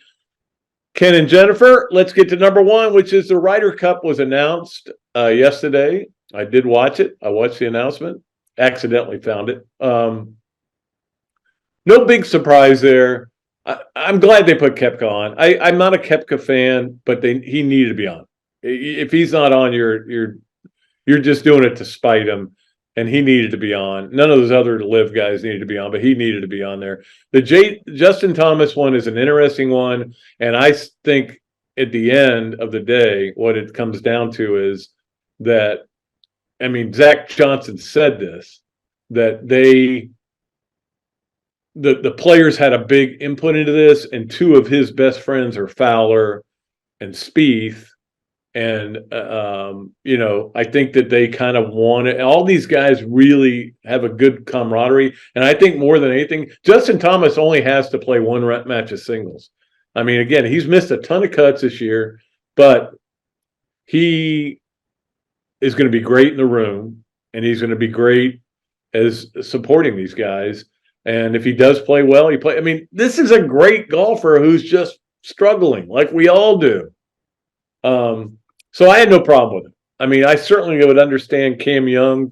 Ken and Jennifer. Let's get to number one, which is the Ryder Cup was announced yesterday. I did watch it. I watched the announcement. Accidentally found it. No big surprise there. I'm glad they put Kepka on. I'm not a Kepka fan, but he needed to be on. If he's not on, you're just doing it to spite him, and he needed to be on. None of those other live guys needed to be on, but he needed to be on there. The Justin Thomas one is an interesting one, and I think at the end of the day, what it comes down to is that, Zach Johnson said this, that the players had a big input into this, and two of his best friends are Fowler and Spieth. And, I think that they kind of want it. All these guys really have a good camaraderie. And I think more than anything, Justin Thomas only has to play one match of singles. Again, he's missed a ton of cuts this year, but he is going to be great in the room, and he's going to be great as supporting these guys. And if he does play well, this is a great golfer who's just struggling like we all do. So I had no problem with it. I certainly would understand Cam Young,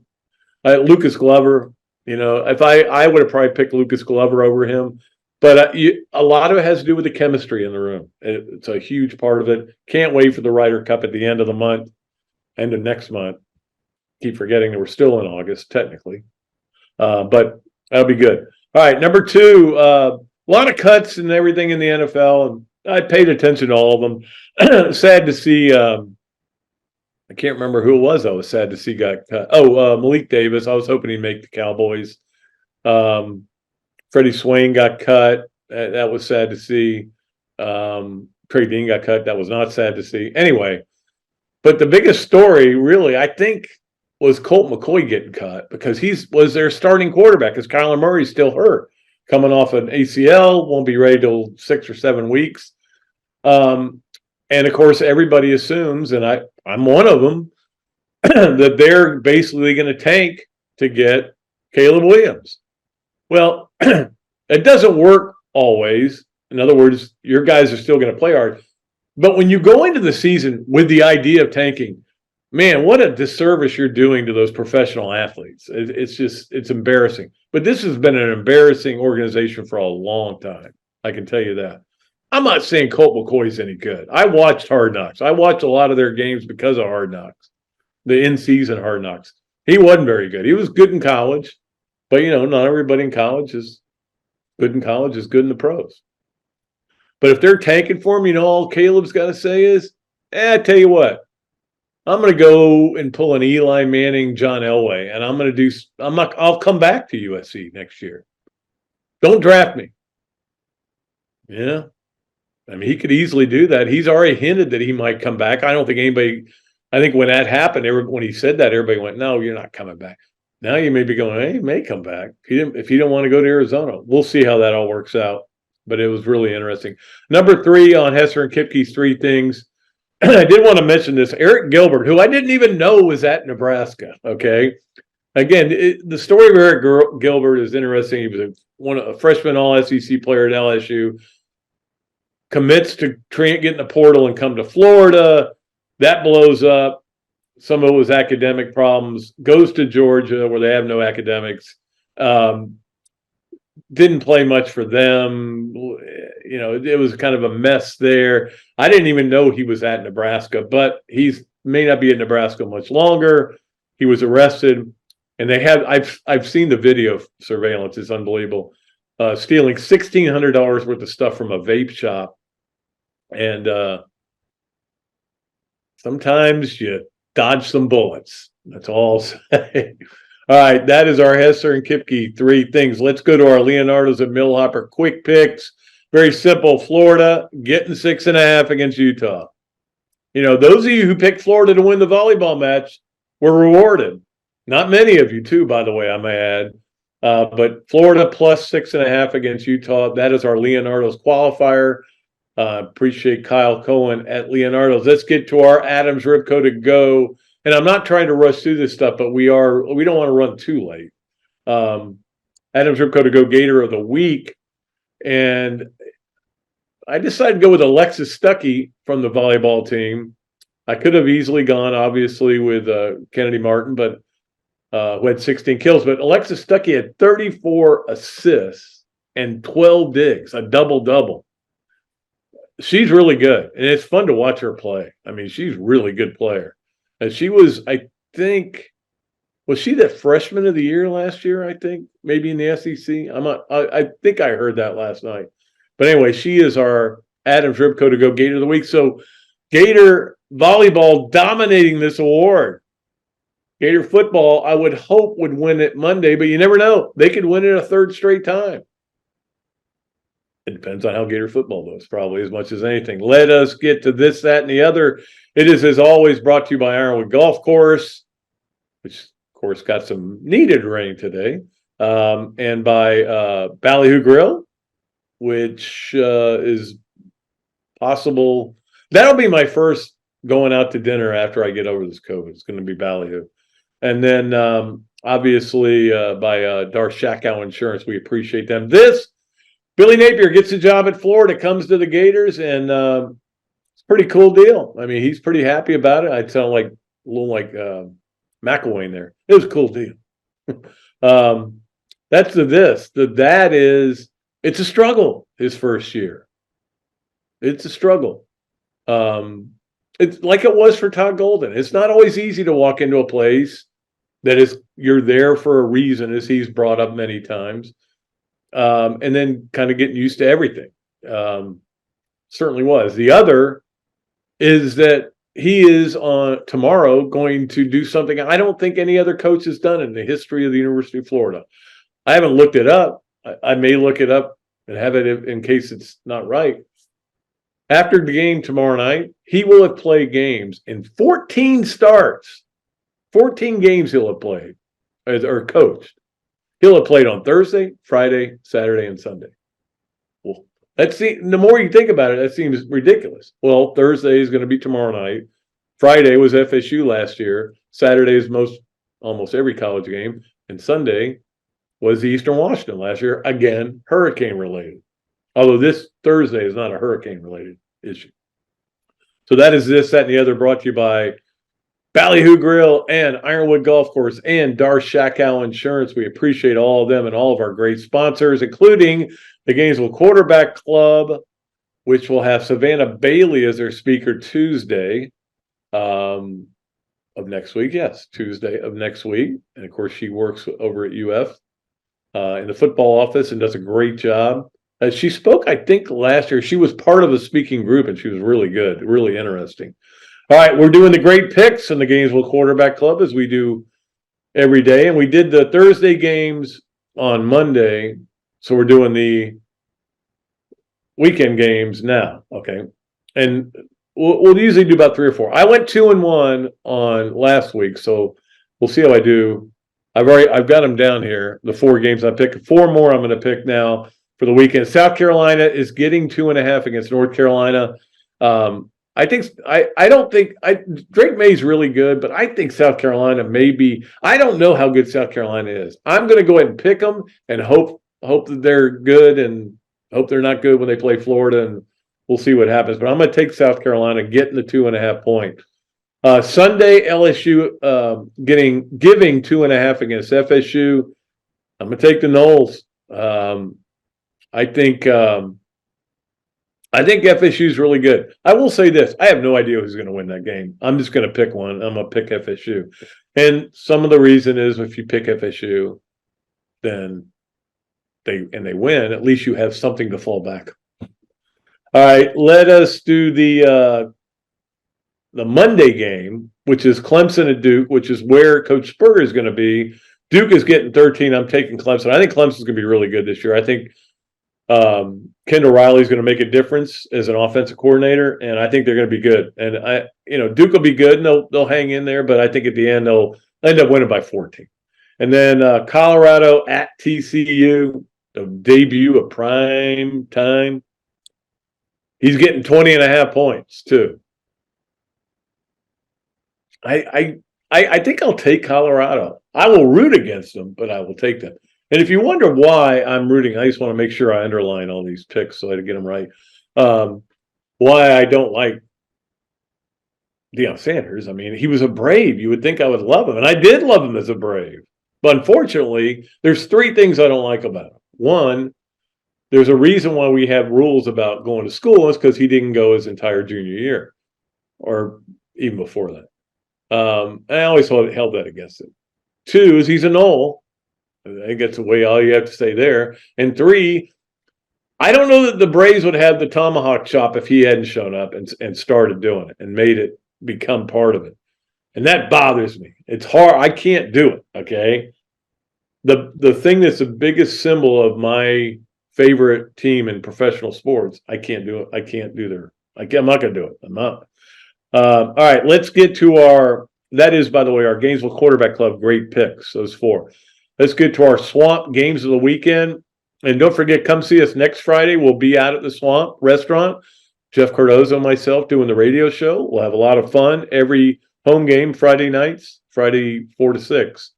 Lucas Glover. If I would have probably picked Lucas Glover over him. But a lot of it has to do with the chemistry in the room. It's a huge part of it. Can't wait for the Ryder Cup at the end of the month, end of next month. Keep forgetting that we're still in August, technically. But that'll be good. All right, number two, a lot of cuts and everything in the NFL, and I paid attention to all of them. Sad to see, I can't remember who it was I was sad to see got cut. Malik Davis. I was hoping he'd make the Cowboys. Freddie Swain got cut. That was sad to see. Trey Dean got cut. That was not sad to see. Anyway, but the biggest story, really, I think, was Colt McCoy getting cut because he was their starting quarterback because Kyler Murray's still hurt, coming off an ACL, won't be ready till 6 or 7 weeks. And of course, everybody assumes, and I'm one of them, that they're basically going to tank to get Caleb Williams. Well, it doesn't work always. In other words, your guys are still going to play hard. But when you go into the season with the idea of tanking, man, what a disservice you're doing to those professional athletes. It's embarrassing. But this has been an embarrassing organization for a long time. I can tell you that. I'm not saying Colt McCoy's any good. I watched Hard Knocks. I watched a lot of their games because of Hard Knocks, the in-season Hard Knocks. He wasn't very good. He was good in college, but, not everybody in college is good in college is good in the pros. But if they're tanking for him, all Caleb's got to say is, I tell you what, I'm going to go and pull an Eli Manning, John Elway, and I'll come back to USC next year. Don't draft me. Yeah. I mean, he could easily do that. He's already hinted that he might come back. I don't think I think when that happened, when he said that, everybody went, no, you're not coming back. Now you may be going, hey, he may come back. If he don't want to go to Arizona. We'll see how that all works out. But it was really interesting. Number 3 on Hesser and Kipke's 3 things. I did want to mention this. Eric Gilbert, who I didn't even know was at Nebraska. Okay. Again, the story of Eric Gilbert is interesting. He was a freshman all-SEC player at LSU. Commits to get in the portal and come to Florida. That blows up. Some of it was academic problems. Goes to Georgia where they have no academics. Didn't play much for them. You know, it was kind of a mess there. I didn't even know he was at Nebraska, but may not be at Nebraska much longer. He was arrested, and they have. I've seen the video surveillance. It's unbelievable. Stealing $1,600 worth of stuff from a vape shop, and sometimes you dodge some bullets. That's all I'll say. All right, that is our Hesser and Kipke 3 things. Let's go to our Leonardo's and Millhopper quick picks. Very simple. Florida getting 6.5 against Utah. You know, those of you who picked Florida to win the volleyball match were rewarded. Not many of you, too, by the way, I may add. But Florida plus 6.5 against Utah. That is our Leonardo's qualifier. Appreciate Kyle Cohen at Leonardo's. Let's get to our Adams Ribco to go. And I'm not trying to rush through this stuff, but we don't want to run too late. Adams Ribco to go Gator of the week. And I decided to go with Alexis Stuckey from the volleyball team. I could have easily gone, obviously, with Kennedy Martin, but who had 16 kills. But Alexis Stuckey had 34 assists and 12 digs, a double-double. She's really good, and it's fun to watch her play. I mean, she's a really good player. And she was, I think, was she the freshman of the year last year? I think maybe in the SEC. I think I heard that last night. But anyway, she is our Adams Ribco to go Gator of the week. So Gator volleyball dominating this award. Gator football, I would hope would win it Monday, but you never know. They could win it a 3rd straight time. It depends on how Gator football goes, probably as much as anything. Let us get to this, that, and the other. It is, as always, brought to you by Ironwood Golf Course, which, of course, got some needed rain today, and by Ballyhoo Grill, which is possible. That'll be my first going out to dinner after I get over this COVID. It's going to be Ballyhoo. And then, obviously, by Darshakow Insurance. We appreciate them. Billy Napier gets a job at Florida, comes to the Gators, and it's a pretty cool deal. I mean, he's pretty happy about it. I sound like a little like McElwain there. It was a cool deal. That's that is, it's a struggle his first year. It's a struggle. It's like it was for Todd Golden. It's not always easy to walk into a place that is, you're there for a reason, as he's brought up many times. And then kind of getting used to everything. Certainly was. The other is that he is on tomorrow going to do something I don't think any other coach has done in the history of the University of Florida. I haven't looked it up. I may look it up and have it in case it's not right. After the game tomorrow night, he will have played games in 14 starts. 14 games he'll have played or coached. He'll have played on Thursday, Friday, Saturday, and Sunday. Well, the more you think about it, that seems ridiculous. Well, Thursday is going to be tomorrow night. Friday was FSU last year. Saturday is almost every college game. And Sunday was Eastern Washington last year. Again, hurricane related. Although this Thursday is not a hurricane related issue. So that is this, that, and the other, brought to you by Ballyhoo Grill and Ironwood Golf Course and Darshakow Insurance. We appreciate all of them and all of our great sponsors, including the Gainesville Quarterback Club, which will have Savannah Bailey as their speaker Tuesday of next week. Yes, Tuesday of next week. And, of course, she works over at UF in the football office and does a great job. She spoke, I think, last year. She was part of the speaking group, and she was really good, really interesting. All right, we're doing the great picks in the Gainesville Quarterback Club, as we do every day. And we did the Thursday games on Monday. So we're doing the weekend games now. Okay. And we'll usually do about 3 or 4. I went 2-1 on last week, so we'll see how I do. I've got them down here. The 4 games I picked. 4 more I'm going to pick now for the weekend. South Carolina is getting 2.5 against North Carolina. I don't think Drake May's really good, but I think South Carolina may be. I don't know how good South Carolina is. I'm going to go ahead and pick them and hope that they're good and hope they're not good when they play Florida, and we'll see what happens. But I'm going to take South Carolina getting the 2.5 point. Sunday, LSU giving 2.5 against FSU. I'm going to take the Noles. I think FSU is really good. I will say this. I have no idea who's going to win that game. I'm just going to pick one. I'm going to pick FSU. And some of the reason is if you pick FSU, then they win, at least you have something to fall back. All right, let us do the Monday game, which is Clemson and Duke, which is where Coach Spurrier is going to be. Duke is getting 13. I'm taking Clemson. I think Clemson's going to be really good this year. I think Kendall Riley's going to make a difference as an offensive coordinator, and I think they're going to be good. And Duke will be good, and they'll hang in there, but I think at the end they'll end up winning by 14. And then Colorado at TCU, the debut of prime time. He's getting 20.5 points too. I think I'll take Colorado. I will root against them, but I will take them. And if you wonder why I'm rooting, I just want to make sure I underline all these picks so I get them right. Why I don't like Deion Sanders. I mean, he was a Brave. You would think I would love him, and I did love him as a Brave. But unfortunately, there's 3 things I don't like about him. One, there's a reason why we have rules about going to school. It's because he didn't go his entire junior year, or even before that. I always held that against him. 2 is he's a Knoll. I think that's the way all you have to say there. And 3, I don't know that the Braves would have the tomahawk chop if he hadn't shown up and started doing it and made it become part of it. And that bothers me. It's hard. I can't do it. Okay. The thing that's the biggest symbol of my favorite team in professional sports, I can't do it. I can't do their. I'm not going to do it. I'm not. All right. Let's get to that is, by the way, our Gainesville Quarterback Club. Great picks. Those 4. Let's get to our Swamp games of the weekend. And don't forget, come see us next Friday. We'll be out at the Swamp restaurant. Jeff Cardozo and myself doing the radio show. We'll have a lot of fun. Every home game Friday nights, Friday 4 to 6,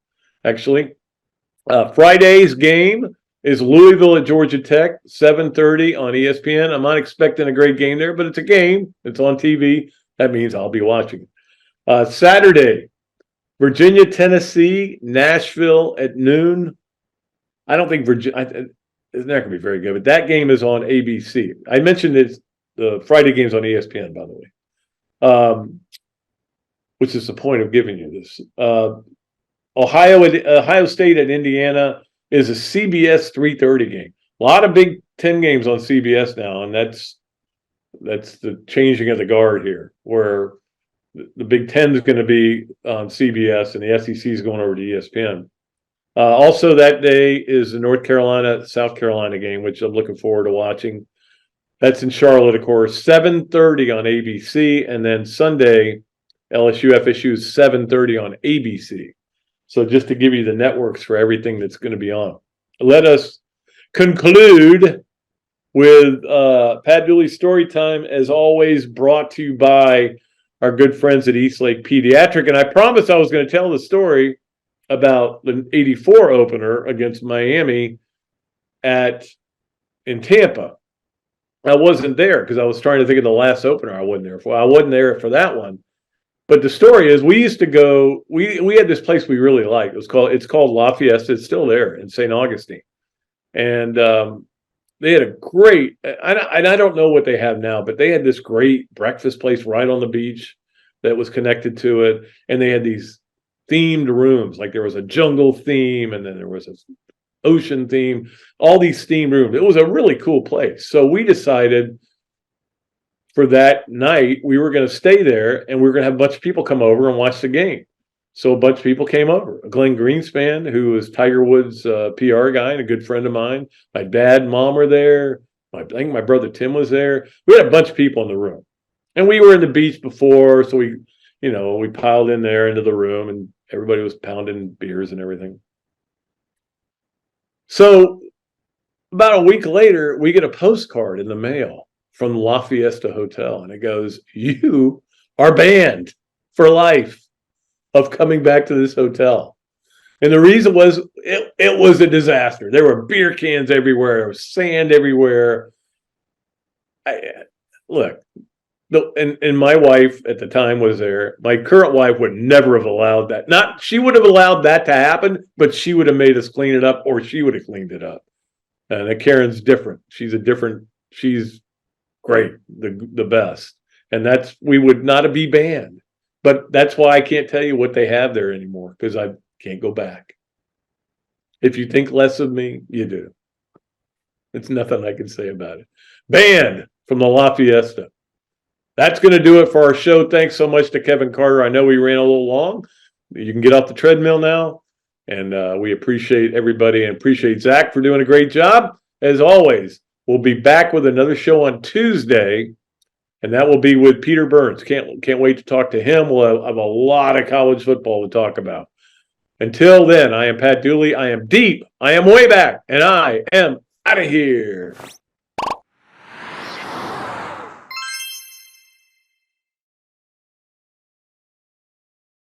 actually. Friday's game is Louisville at Georgia Tech, 7:30 on ESPN. I'm not expecting a great game there, but it's a game. It's on TV. That means I'll be watching it. Saturday, Virginia, Tennessee, Nashville at noon. I don't think Virginia is not going to be very good, but that game is on ABC. I mentioned the Friday game's on ESPN, by the way, which is the point of giving you this. Ohio State at Indiana is a CBS 3:30 game. A lot of Big Ten games on CBS now, and that's the changing of the guard here, where the Big Ten is going to be on CBS and the SEC is going over to ESPN. Also that day is the North Carolina-South Carolina game, which I'm looking forward to watching. That's in Charlotte, of course, 7:30 on ABC. And then Sunday, LSU-FSU is 7:30 on ABC. So just to give you the networks for everything that's going to be on. Let us conclude with Pat Dooley's Storytime, as always, brought to you by our good friends at Eastlake Pediatric. And I promised I was going to tell the story about the 84 opener against Miami in Tampa. I wasn't there because I was trying to think of the last opener I wasn't there for. I wasn't there for that one. But the story is, we used to go. We had this place we really liked. It's called La Fiesta. It's still there in St. Augustine, and they had a great. I don't know what they have now, but they had this great breakfast place right on the beach that was connected to it, and they had these themed rooms. Like there was a jungle theme, and then there was an ocean theme. All these themed rooms. It was a really cool place. So we decided, for that night, we were going to stay there, and we were going to have a bunch of people come over and watch the game. So a bunch of people came over. Glenn Greenspan, who was Tiger Woods' PR guy and a good friend of mine. My dad and mom were there. I think my brother Tim was there. We had a bunch of people in the room. And we were in the beach before, so we piled in there into the room, and everybody was pounding beers and everything. So about a week later, we get a postcard in the mail from the La Fiesta Hotel, and it goes, "You are banned for life of coming back to this hotel." And the reason was it was a disaster. There were beer cans everywhere. There was sand everywhere. And my wife at the time was there. My current wife would never have allowed that. She would have allowed that to happen, but she would have made us clean it up, or she would have cleaned it up. And Karen's different. She's great, the best. And we would not be banned. But that's why I can't tell you what they have there anymore, because I can't go back. If you think less of me, you do. It's nothing I can say about it. Banned from the La Fiesta. That's going to do it for our show. Thanks so much to Kevin Carter. I know we ran a little long. You can get off the treadmill now. And we appreciate everybody and appreciate Zach for doing a great job. As always, we'll be back with another show on Tuesday. And that will be with Peter Burns. Can't wait to talk to him. We'll have a lot of college football to talk about. Until then, I am Pat Dooley. I am deep. I am way back. And I am out of here.